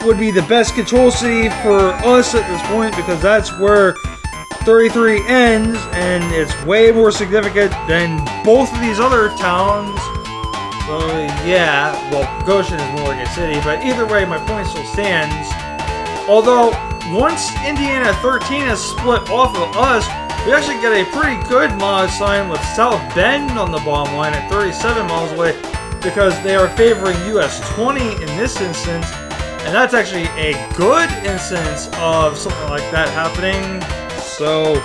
would be the best control city for us at this point, because that's where 33 ends, and it's way more significant than both of these other towns. So yeah, well, Goshen is more like a city, but either way, my point still stands. Although, once Indiana 13 is split off of us, we actually get a pretty good mileage sign with South Bend on the bottom line at 37 miles away, because they are favoring US 20 in this instance, and that's actually a good instance of something like that happening. So,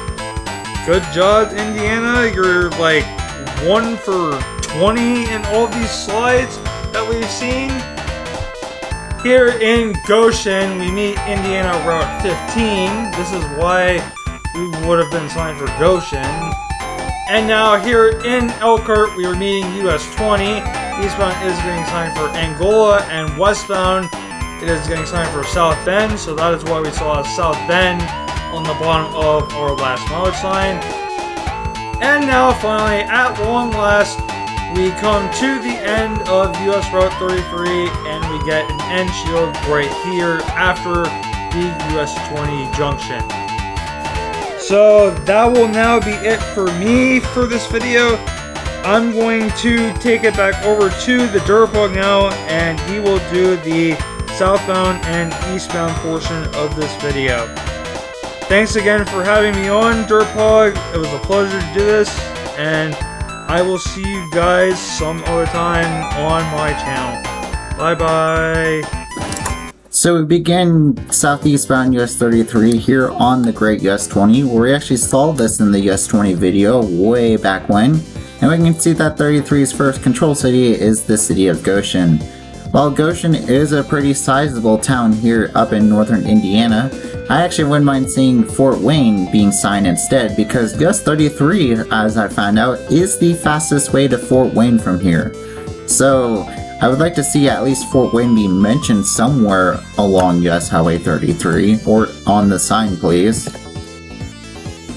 good job, Indiana. You're like 1 for 20 in all of these slides that we've seen. Here in Goshen, we meet Indiana Route 15. This is why we would have been signed for Goshen. And now here in Elkhart, we are meeting US 20. Eastbound is getting signed for Angola, and westbound it is getting signed for South Bend. So that is why we saw South Bend on the bottom of our last mileage sign. And now finally, at long last, we come to the end of US Route 33, and we get an end shield right here after the US 20 junction. So that will now be it for me for this video. I'm going to take it back over to TheDerpHog now, and he will do the southbound and eastbound portion of this video. Thanks again for having me on, DerpHog. It was a pleasure to do this, and I will see you guys some other time on my channel. Bye bye. So we begin southeastbound US 33 here on the Great US 20, where we actually saw this in the US 20 video way back when, and we can see that 33's first control city is the city of Goshen. While Goshen is a pretty sizable town here up in northern Indiana, I actually wouldn't mind seeing Fort Wayne being signed instead, because US 33, as I found out, is the fastest way to Fort Wayne from here. So I would like to see at least Fort Wayne be mentioned somewhere along US Highway 33, or on the sign please.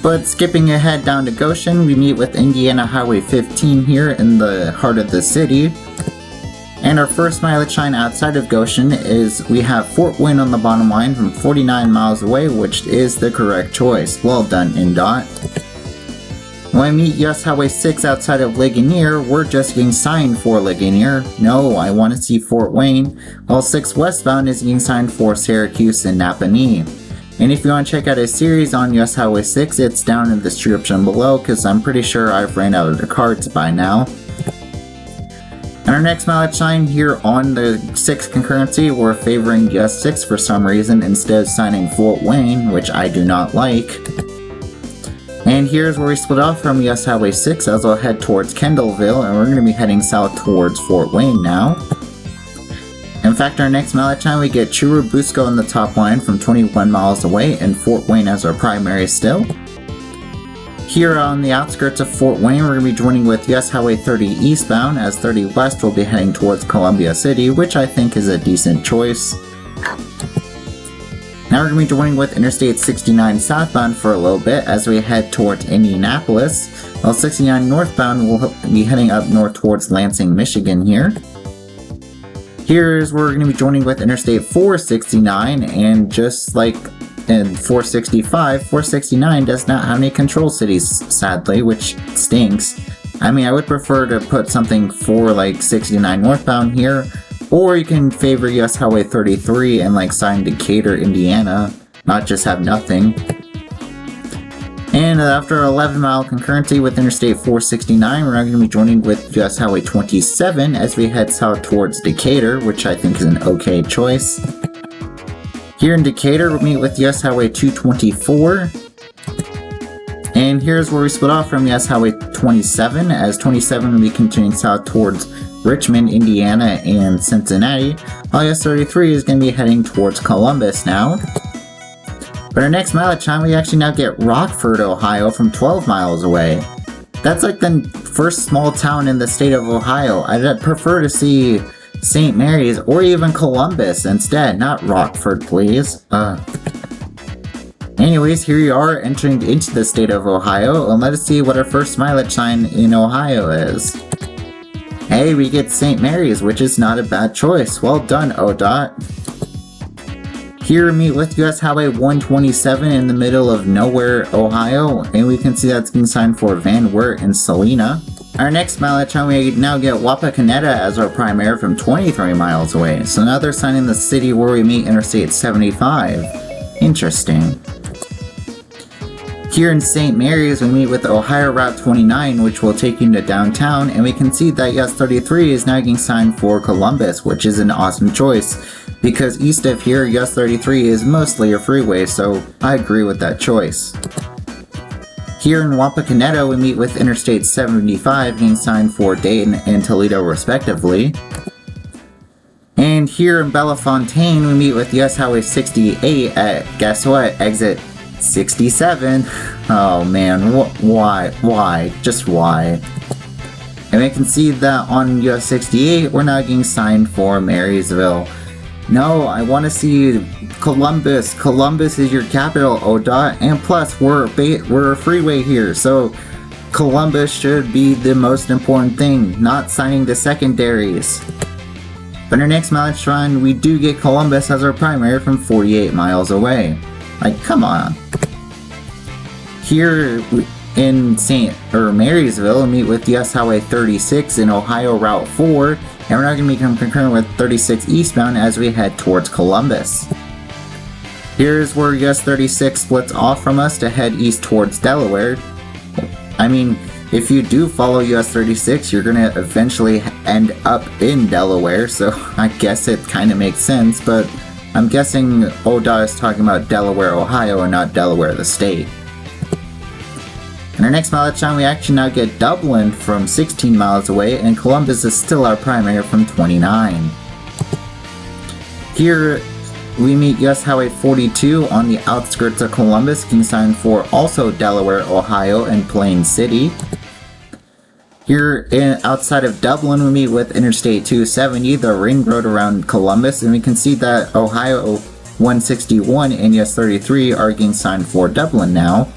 But skipping ahead down to Goshen, we meet with Indiana Highway 15 here in the heart of the city. And our first mileage sign outside of Goshen is we have Fort Wayne on the bottom line from 49 miles away, which is the correct choice. Well done, INDOT. When we meet US Highway 6 outside of Ligonier, we're just getting signed for Ligonier. No, I want to see Fort Wayne, while 6 westbound is getting signed for Syracuse and Napanee. And if you want to check out a series on US Highway 6, it's down in the description below, because I'm pretty sure I've ran out of the cards by now. And our next mileage sign here on the 6 concurrency, we're favoring US 6 for some reason instead of signing Fort Wayne, which I do not like. And here's where we split off from US Highway 6 as we'll head towards Kendallville, and we're going to be heading south towards Fort Wayne now. In fact, our next mileage sign we get Churubusco on the top line from 21 miles away, and Fort Wayne as our primary still. Here on the outskirts of Fort Wayne, we're going to be joining with US Highway 30 eastbound, as 30 west will be heading towards Columbia City, which I think is a decent choice. Now we're going to be joining with Interstate 69 southbound for a little bit as we head towards Indianapolis, while 69 northbound will be heading up north towards Lansing, Michigan here. Here's where we're going to be joining with Interstate 469, and just like in 465, 469 does not have any control cities, sadly, which stinks. I mean, I would prefer to put something for like 69 northbound here, or you can favor US Highway 33 and like sign Decatur, Indiana, not just have nothing. And after 11-mile concurrency with Interstate 469, we're now going to be joining with US Highway 27 as we head south towards Decatur, which I think is an okay choice. Here in Decatur, we'll meet with US Highway 224. And here's where we split off from US Highway 27, as 27 will be continuing south towards Richmond, Indiana, and Cincinnati, while US 33 is going to be heading towards Columbus now. But our next mileage time, we actually now get Rockford, Ohio from 12 miles away. That's like the first small town in the state of Ohio. I'd prefer to see St. Mary's or even Columbus instead, not Rockford, please. Anyways, here we are entering into the state of Ohio, and let us see what our first mileage sign in Ohio is. Hey, we get St. Mary's, which is not a bad choice. Well done, ODOT. Here we meet with US Highway 127 in the middle of nowhere, Ohio, and we can see that's being signed for Van Wert and Salina. Our next mileage sign, we now get Wapakoneta as our primary from 23 miles away. So now they're signing the city where we meet Interstate 75. Interesting. Here in St. Mary's, we meet with Ohio Route 29, which will take you to downtown, and we can see that US 33 is now getting signed for Columbus, which is an awesome choice, because east of here, US 33 is mostly a freeway, so I agree with that choice. Here in Wapakoneta, we meet with Interstate 75 getting signed for Dayton and Toledo respectively. And here in Bellefontaine, we meet with US Highway 68 at, guess what, exit 67. Oh man, why? Just why? And we can see that on US 68, we're now getting signed for Marysville. No, I want to see Columbus. Columbus is your capital, ODOT, and plus we're a freeway here, so Columbus should be the most important thing, not signing the secondaries. But our next mileage run, we do get Columbus as our primary from 48 miles away. Like, come on. Here in Marysville, we meet with US Highway 36 and Ohio Route 4, and we're now going to become concurrent with 36 eastbound as we head towards Columbus. Here's where US 36 splits off from us to head east towards Delaware. I mean, if you do follow US 36, you're going to eventually end up in Delaware, so I guess it kind of makes sense, but I'm guessing ODOT is talking about Delaware, Ohio, and not Delaware, the state. In our next mileage sign, we actually now get Dublin from 16 miles away, and Columbus is still our primary from 29. Here, we meet US Highway 42 on the outskirts of Columbus, getting signed for also Delaware, Ohio, and Plain City. Here outside of Dublin, we meet with Interstate 270, the ring road around Columbus, and we can see that Ohio 161 and US 33 are getting signed for Dublin now.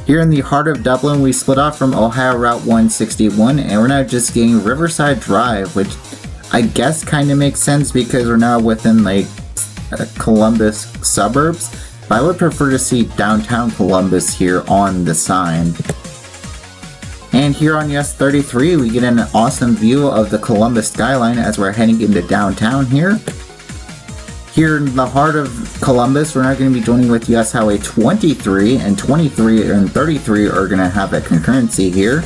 Here in the heart of Dublin, we split off from Ohio Route 161, and we're now just getting Riverside Drive, which I guess kind of makes sense because we're now within like Columbus suburbs, but I would prefer to see downtown Columbus here on the sign. And here on US 33, we get an awesome view of the Columbus skyline as we're heading into downtown here. Here in the heart of Columbus, we're now going to be joining with US Highway 23, and 23 and 33 are going to have a concurrency here.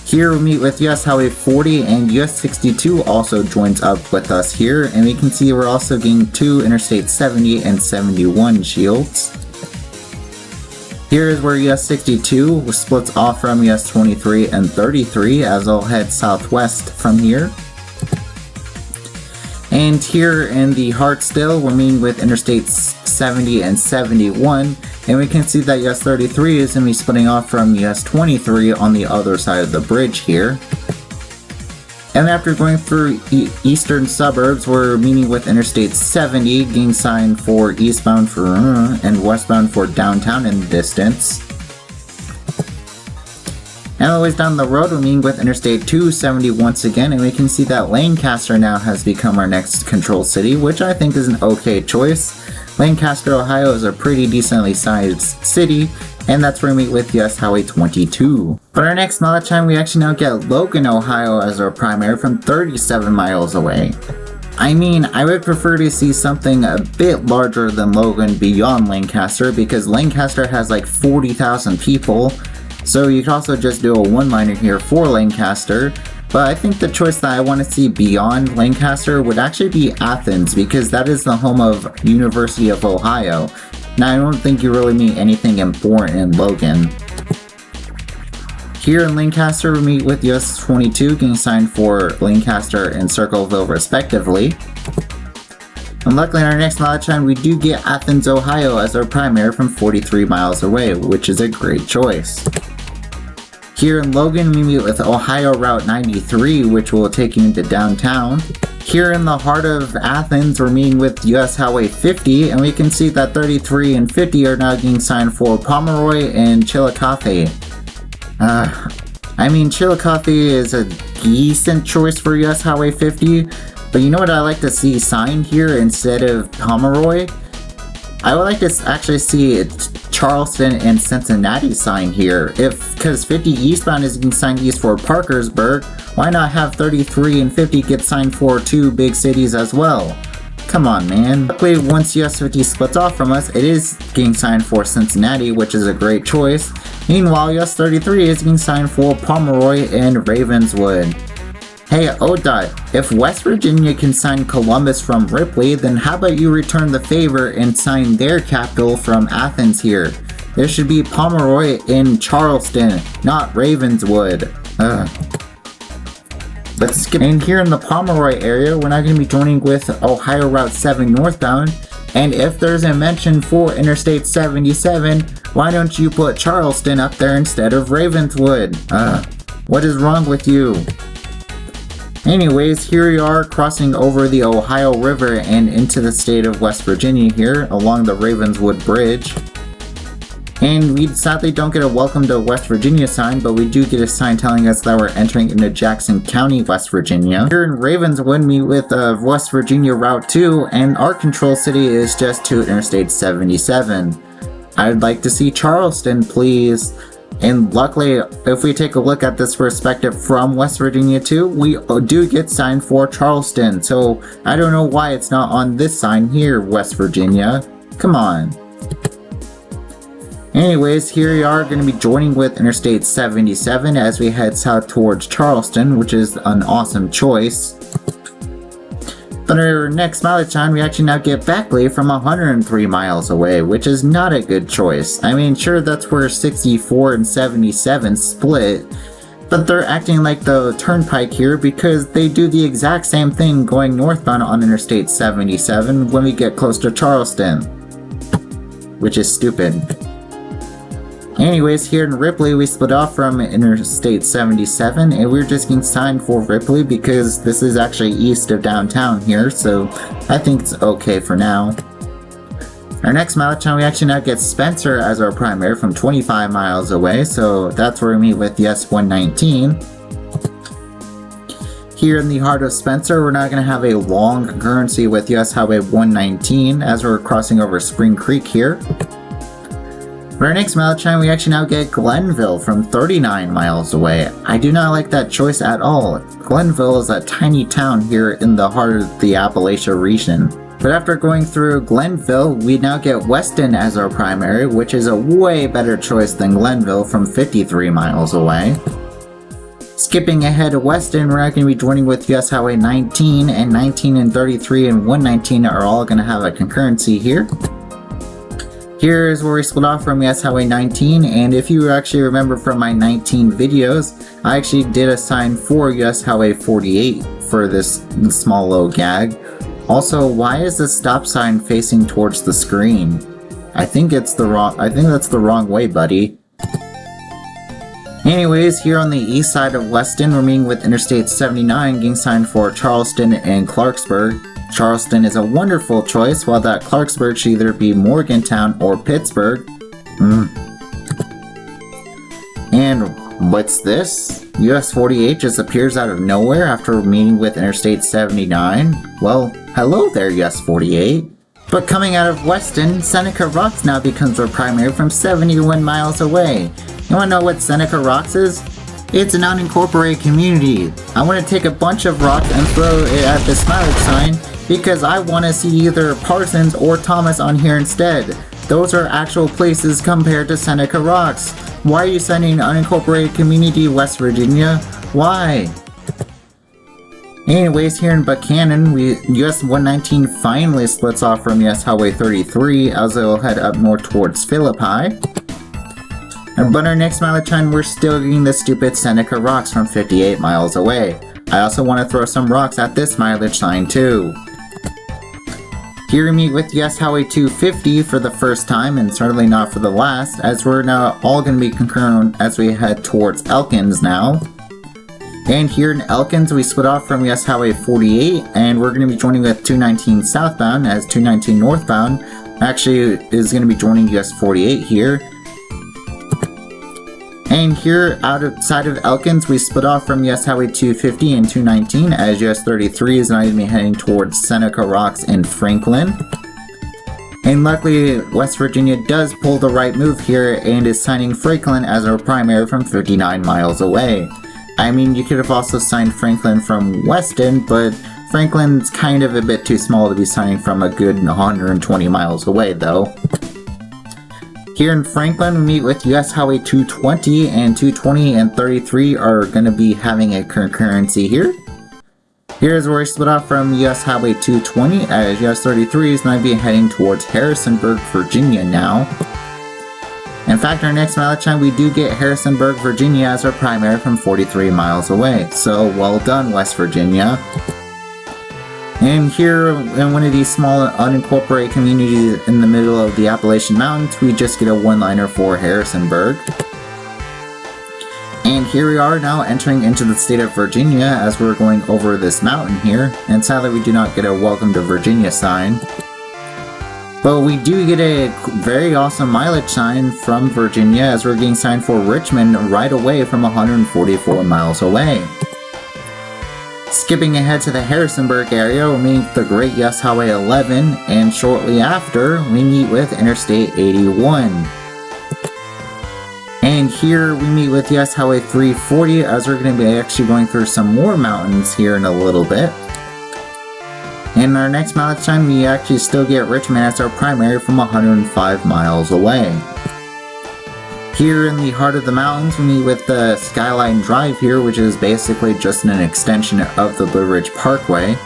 Here we meet with US Highway 40, and US 62 also joins up with us here, and we can see we're also getting two Interstate 70 and 71 shields. Here is where US 62 splits off from US 23 and 33 as I'll head southwest from here. And here in the heart still, we're meeting with Interstates 70 and 71, and we can see that US 33 is going to be splitting off from US 23 on the other side of the bridge here. And after going through eastern suburbs, we're meeting with Interstate 70, getting signed for eastbound for and westbound for downtown in the distance. And all the way down the road, we're meeting with Interstate 270 once again, and we can see that Lancaster now has become our next control city, which I think is an okay choice. Lancaster, Ohio is a pretty decently sized city, and that's where we meet with US Highway 22. For our next mileage time, we actually now get Logan, Ohio as our primary from 37 miles away. I mean, I would prefer to see something a bit larger than Logan beyond Lancaster, because Lancaster has like 40,000 people. So you could also just do a one-liner here for Lancaster, but I think the choice that I want to see beyond Lancaster would actually be Athens, because that is the home of University of Ohio. Now I don't think you really meet anything important in Logan. Here in Lancaster, we meet with US 22 getting signed for Lancaster and Circleville respectively. And luckily in our next mileage time, we do get Athens, Ohio as our primary from 43 miles away, which is a great choice. Here in Logan, we meet with Ohio Route 93, which will take you into downtown. Here in the heart of Athens, we're meeting with US Highway 50, and we can see that 33 and 50 are now getting signed for Pomeroy and Chillicothe. I mean, Chillicothe is a decent choice for US Highway 50, but you know what I like to see signed here instead of Pomeroy? I would like to actually see Charleston and Cincinnati signed here. Because 50 eastbound is getting signed east for Parkersburg, why not have 33 and 50 get signed for two big cities as well? Come on, man. Luckily, once US 50 splits off from us, it is getting signed for Cincinnati, which is a great choice. Meanwhile, US 33 is getting signed for Pomeroy and Ravenswood. Hey, ODOT, if West Virginia can sign Columbus from Ripley, then how about you return the favor and sign their capital from Athens here? There should be Pomeroy in Charleston, not Ravenswood. Let's skip. And here in the Pomeroy area, we're not going to be joining with Ohio Route 7 northbound. And if there's a mention for Interstate 77, why don't you put Charleston up there instead of Ravenswood? What is wrong with you? Anyways, here we are crossing over the Ohio River and into the state of West Virginia here along the Ravenswood Bridge. And we sadly don't get a welcome to West Virginia sign, but we do get a sign telling us that we're entering into Jackson County, West Virginia. Here in Ravenswood, meet with West Virginia Route 2, and our control city is just to Interstate 77. I'd like to see Charleston, please. And luckily, if we take a look at this perspective from West Virginia too, we do get signed for Charleston. So I don't know why it's not on this sign here, West Virginia. Come on. Anyways, here we are going to be joining with Interstate 77 as we head south towards Charleston, which is an awesome choice. But our next mileage time, we actually now get Beckley from 103 miles away, which is not a good choice. I mean, sure, that's where 64 and 77 split, but they're acting like the turnpike here because they do the exact same thing going northbound on Interstate 77 when we get close to Charleston, which is stupid. Anyways, here in Ripley, we split off from Interstate 77, and we're just getting signed for Ripley because this is actually east of downtown here, so I think it's okay for now. Our next mileage time, we actually now get Spencer as our primary from 25 miles away, so that's where we meet with the S119. Here in the heart of Spencer, we're now going to have a long concurrency with US Highway 119 as we're crossing over Spring Creek here. For our next mileage time, we actually now get Glenville from 39 miles away. I do not like that choice at all. Glenville is a tiny town here in the heart of the Appalachian region. But after going through Glenville, we now get Weston as our primary, which is a way better choice than Glenville from 53 miles away. Skipping ahead to Weston, we're not going to be joining with US Highway 19, and 19 and 33 and 119 are all going to have a concurrency here. Here is where we split off from US Highway 19, and if you actually remember from my 19 videos, I actually did a sign for US Highway 48 for this small little gag. Also, why is the stop sign facing towards the screen? I think that's the wrong way, buddy. Anyways, here on the east side of Weston, we're meeting with Interstate 79, getting signed for Charleston and Clarksburg. Charleston is a wonderful choice, while that Clarksburg should either be Morgantown or Pittsburgh. And what's this? US 48 just appears out of nowhere after meeting with Interstate 79? Well, hello there, US 48. But coming out of Weston, Seneca Rocks now becomes our primary from 71 miles away. You wanna know what Seneca Rocks is? It's an unincorporated community. I want to take a bunch of rocks and throw it at the mileage sign because I want to see either Parsons or Thomas on here instead. Those are actual places compared to Seneca Rocks. Why are you sending unincorporated community West Virginia? Why? Anyways, here in Buchanan, US 119 finally splits off from US Highway 33 as it will head up north towards Philippi. But our next mileage time, we're still getting the stupid Seneca Rocks from 58 miles away. I also want to throw some rocks at this mileage sign too. Here we meet with US Highway 250 for the first time, and certainly not for the last, as we're now all going to be concurrent as we head towards Elkins now. And here in Elkins, we split off from US Highway 48, and we're going to be joining with 219 southbound, as 219 northbound actually is going to be joining US 48 here. And here outside of Elkins, we split off from US Highway 250 and 219, as US 33 is now going to be heading towards Seneca Rocks and Franklin. And luckily, West Virginia does pull the right move here and is signing Franklin as our primary from 59 miles away. I mean, you could have also signed Franklin from Weston, but Franklin's kind of a bit too small to be signing from a good 120 miles away, though. Here in Franklin, we meet with US Highway 220, and 220 and 33 are going to be having a concurrency here. Here's where we split off from US Highway 220, as US 33 is going to be heading towards Harrisonburg, Virginia now. In fact, our next mileage time, we do get Harrisonburg, Virginia as our primary from 43 miles away. So, well done, West Virginia. And here, in one of these small unincorporated communities in the middle of the Appalachian Mountains, we just get a one-liner for Harrisonburg. And here we are now entering into the state of Virginia as we're going over this mountain here. And sadly, we do not get a Welcome to Virginia sign. But we do get a very awesome mileage sign from Virginia as we're getting signed for Richmond right away from 144 miles away. Skipping ahead to the Harrisonburg area, we meet the Great US Highway 11, and shortly after, we meet with Interstate 81. And here we meet with US Highway 340 as we're going to be actually going through some more mountains here in a little bit. In our next mileage time, we actually still get Richmond as our primary from 105 miles away. Here in the heart of the mountains, we meet with the Skyline Drive here, which is basically just an extension of the Blue Ridge Parkway.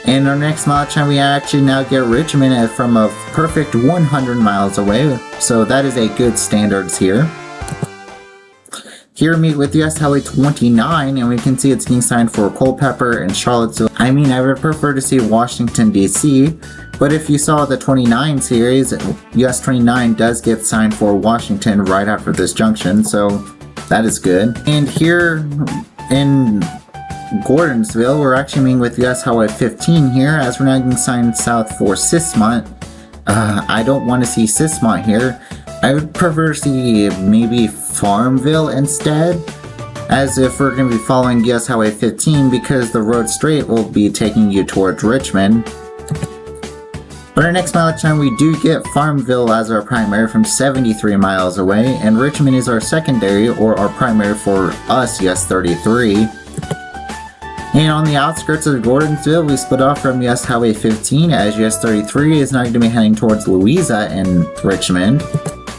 In our next mileage time, we actually now get Richmond from a perfect 100 miles away, so that is a good standards here. Here we meet with US Highway 29, and we can see it's being signed for Culpeper and Charlottesville. I mean, I would prefer to see Washington, D.C., but if you saw the 29 series, US 29 does get signed for Washington right after this junction, so that is good. And here in Gordonsville, we're actually meeting with US Highway 15 here, as we're now getting signed south for Sismont. I don't want to see Sismont here. I would prefer to see maybe Farmville instead, as if we're going to be following US Highway 15 because the road straight will be taking you towards Richmond. But our next mileage time, we do get Farmville as our primary from 73 miles away, and Richmond is our secondary or our primary for us, US 33. And on the outskirts of Gordonsville, we split off from US Highway 15 as US 33 is now going to be heading towards Louisa and Richmond.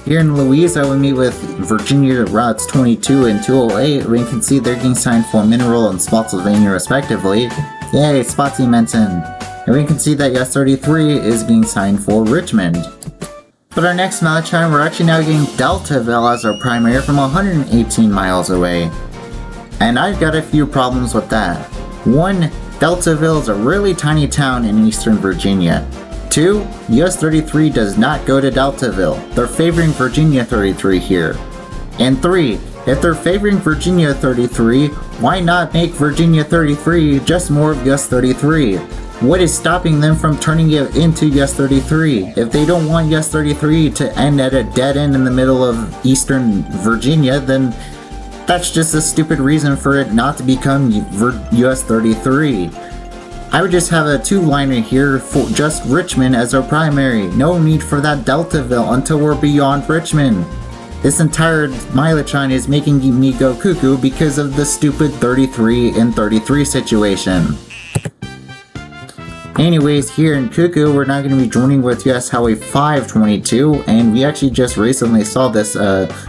Here in Louisa, we meet with Virginia routes 22 and 208. We can see they're getting signed for Mineral and Spotsylvania respectively. Yay, Spotsy Menton! And we can see that US 33 is being signed for Richmond. But our next mileage time, we're actually now getting Deltaville as our primary from 118 miles away. And I've got a few problems with that. 1. Deltaville is a really tiny town in eastern Virginia. 2. US 33 does not go to Deltaville. They're favoring Virginia 33 here. And 3. If they're favoring Virginia 33, why not make Virginia 33 just more of US 33? What is stopping them from turning it into US 33? If they don't want US 33 to end at a dead end in the middle of eastern Virginia, then that's just a stupid reason for it not to become US 33. I would just have a two-liner here for just Richmond as our primary. No need for that Deltaville until we're beyond Richmond. This entire mileage line is making me go cuckoo because of the stupid 33 and 33 situation. Anyways, here in Cuckoo, we're now going to be joining with US Highway 522, and we actually just recently saw this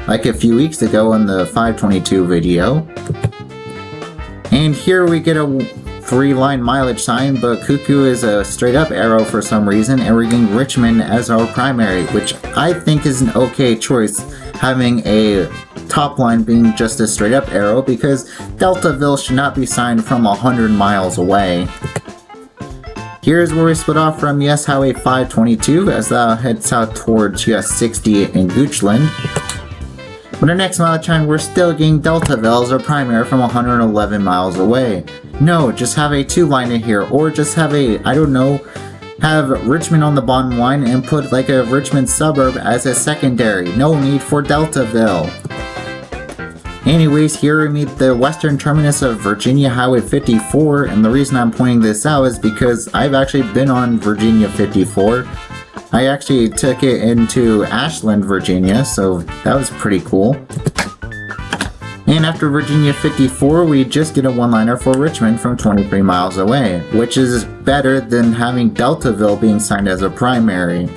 like a few weeks ago in the 522 video. And here we get a 3-line mileage sign, but Cuckoo is a straight up arrow for some reason, and we're getting Richmond as our primary, which I think is an okay choice, having a top line being just a straight up arrow, because Deltaville should not be signed from 100 miles away. Here's where we split off from US Highway 522 as that heads south towards US 60 in Goochland. But our next mileage time, we're still getting Deltaville as our primary from 111 miles away. No, just have a two-liner here, or just have a, I don't know, have Richmond on the bottom line and put like a Richmond suburb as a secondary. No need for Deltaville. Anyways, here we meet the western terminus of Virginia Highway 54, and the reason I'm pointing this out is because I've actually been on Virginia 54. I actually took it into Ashland, Virginia, so that was pretty cool. And after Virginia 54, we just get a one-liner for Richmond from 23 miles away, which is better than having Deltaville being signed as a primary.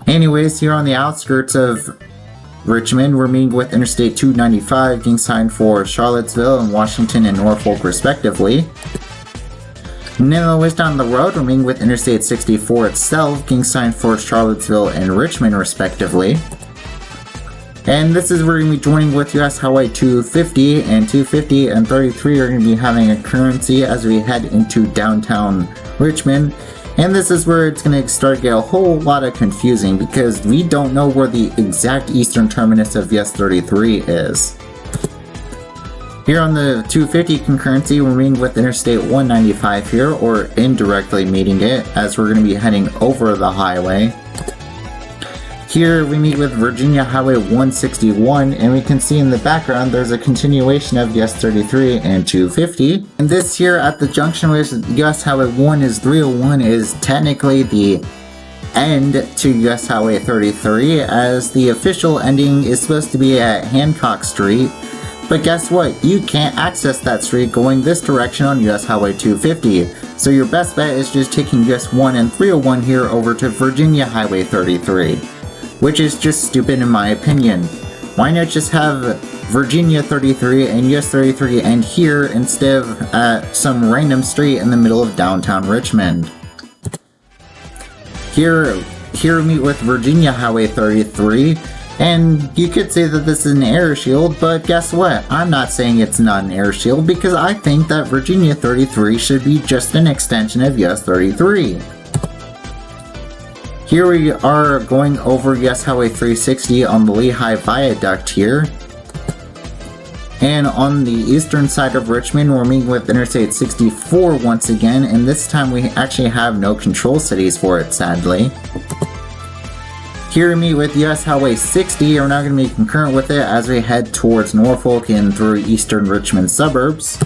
Anyways, here on the outskirts of Richmond, we're meeting with Interstate 295 getting signed for Charlottesville and Washington and Norfolk respectively. And then a ways down the road, we're meeting with Interstate 64 itself getting signed for Charlottesville and Richmond respectively. And this is where we're going to be joining with US Highway 250, and 250 and 33 are going to be having a currency as we head into downtown Richmond. And this is where it's going to start to get a whole lot of confusing because we don't know where the exact eastern terminus of US 33 is. Here on the 250 concurrency, we're meeting with Interstate 195 here, or indirectly meeting it, as we're going to be heading over the highway. Here we meet with Virginia Highway 161, and we can see in the background there's a continuation of US 33 and 250. And this here at the junction with US Highway 1 is 301 is technically the end to US Highway 33, as the official ending is supposed to be at Hancock Street. But guess what? You can't access that street going this direction on US Highway 250. So your best bet is just taking US 1 and 301 here over to Virginia Highway 33. Which is just stupid in my opinion. Why not just have Virginia 33 and US 33 end here instead of at some random street in the middle of downtown Richmond? Here we meet with Virginia Highway 33, and you could say that this is an air shield, but guess what? I'm not saying it's not an air shield because I think that Virginia 33 should be just an extension of US 33. Here we are going over US Highway 360 on the Lehigh Viaduct here. And on the eastern side of Richmond, we're meeting with Interstate 64 once again, and this time we actually have no control cities for it, sadly. Here we meet with US Highway 60, and we're now going to be concurrent with it as we head towards Norfolk and through eastern Richmond suburbs.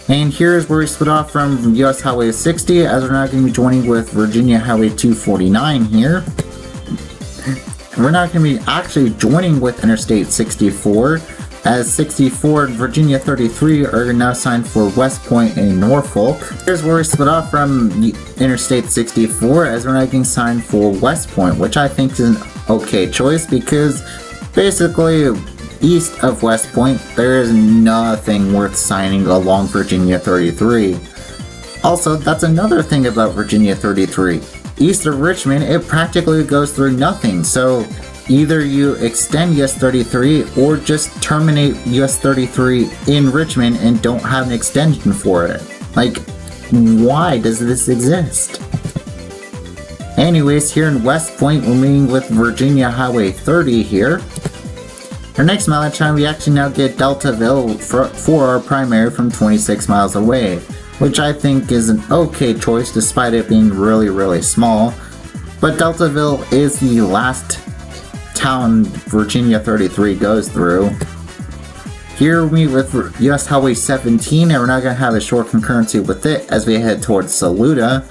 And here's where we split off from US Highway 60, as we're now going to be joining with Virginia Highway 249 here. We're now going to be actually joining with Interstate 64, as 64 and Virginia 33 are now signed for West Point and Norfolk. Here's where we split off from Interstate 64, as we're now getting signed for West Point, which I think is an okay choice because basically east of West Point, there is nothing worth signing along Virginia 33. Also, that's another thing about Virginia 33. East of Richmond, it practically goes through nothing, so either you extend US 33 or just terminate US 33 in Richmond and don't have an extension for it. Like, why does this exist? Anyways, here in West Point, we're meeting with Virginia Highway 30 here. Our next mileage time, we actually now get Deltaville for our primary from 26 miles away, which I think is an okay choice despite it being really small. But Deltaville is the last town Virginia 33 goes through. Here we meet with US Highway 17, and we're now going to have a short concurrency with it as we head towards Saluda.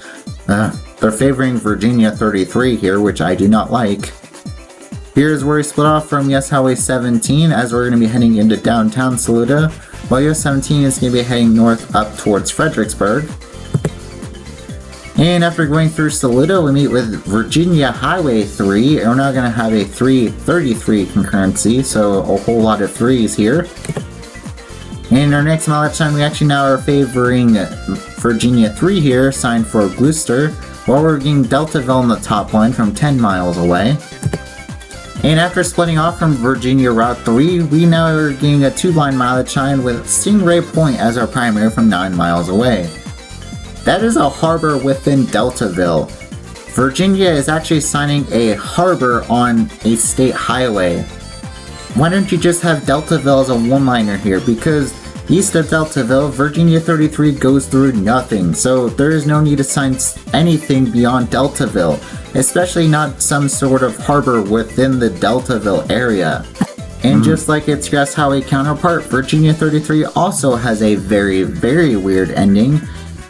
They're favoring Virginia 33 here, which I do not like. Here's where we split off from US Highway 17, as we're going to be heading into downtown Saluda, while US 17 is going to be heading north up towards Fredericksburg. And after going through Saluda, we meet with Virginia Highway 3, and we're now going to have a 333 concurrency, so a whole lot of 3s here. And our next mileage time, we actually now are favoring Virginia 3 here, signed for Gloucester, while we're getting Deltaville on the top line from 10 miles away. And after splitting off from Virginia Route 3, we now are getting a 2-line mileage time with Stingray Point as our primary from 9 miles away. That is a harbor within Deltaville. Virginia is actually signing a harbor on a state highway. why don't you just have Deltaville as a one-liner here? Because east of Deltaville, Virginia 33 goes through nothing, so there is no need to sign anything beyond Deltaville, especially not some sort of harbor within the Deltaville area. And just like its Grass Highway counterpart, Virginia 33 also has a very, very weird ending,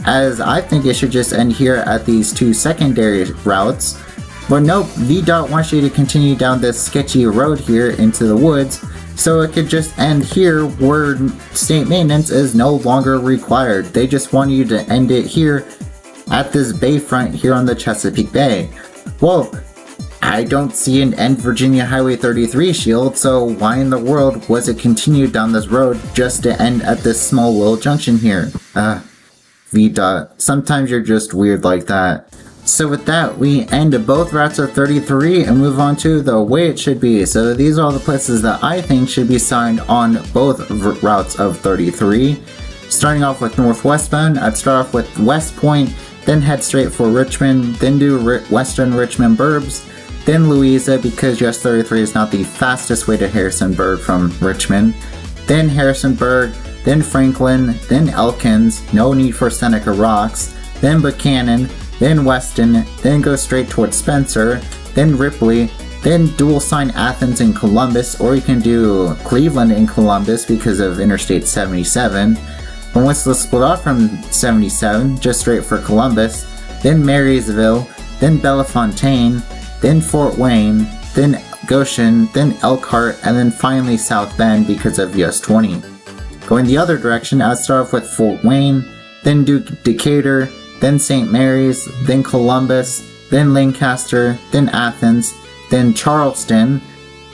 as I think it should just end here at these two secondary routes. But nope, VDOT wants you to continue down this sketchy road here into the woods, so it could just end here where state maintenance is no longer required. They just want you to end it here at this bayfront here on the Chesapeake Bay. Well, I don't see an end Virginia Highway 33 shield, so why in the world was it continued down this road just to end at this small little junction here? VDOT, sometimes you're just weird like that. So with that, we end both routes of 33 and move on to the way it should be. So these are all the places that I think should be signed on both routes of 33. Starting off with northwestbound, I'd start off with West Point, then head straight for Richmond, then do Western Richmond Burbs, then Louisa because US 33 is not the fastest way to Harrisonburg from Richmond, then Harrisonburg, then Franklin, then Elkins, no need for Seneca Rocks, then Buchanan, then Weston, then go straight towards Spencer, then Ripley, then dual sign Athens and Columbus, or you can do Cleveland and Columbus because of Interstate 77. But once it's split off from 77, just straight for Columbus, then Marysville, then Bellefontaine, then Fort Wayne, then Goshen, then Elkhart, and then finally South Bend because of US 20. Going the other direction, I'd start off with Fort Wayne, then do Decatur, then St. Mary's, then Columbus, then Lancaster, then Athens, then Charleston,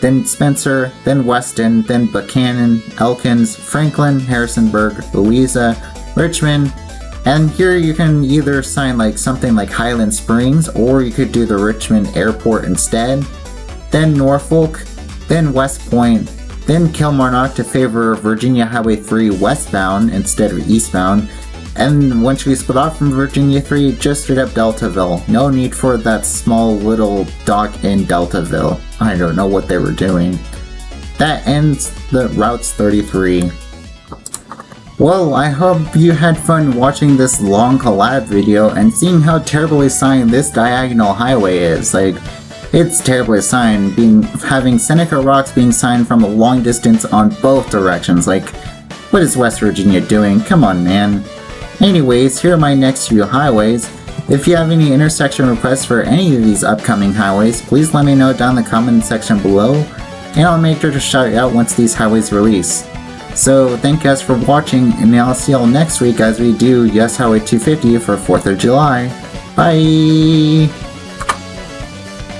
then Spencer, then Weston, then Buchanan, Elkins, Franklin, Harrisonburg, Louisa, Richmond, and here you can either sign like something like Highland Springs, or you could do the Richmond Airport instead, then Norfolk, then West Point, then Kilmarnock to favor Virginia Highway 3 westbound instead of eastbound, and once we split off from Virginia 3, just straight up Deltaville. No need for that small little dock in Deltaville. I don't know what they were doing. That ends the routes 33. Well, I hope you had fun watching this long collab video and seeing how terribly signed this diagonal highway is. Like, it's terribly signed, having Seneca Rocks being signed from a long distance on both directions. Like, what is West Virginia doing? Come on, man. Anyways, here are my next few highways. If you have any intersection requests for any of these upcoming highways, please let me know down in the comment section below, and I'll make sure to shout it out once these highways release. So thank you guys for watching, and I'll see y'all next week as we do US Highway 250 for 4th of July. Bye!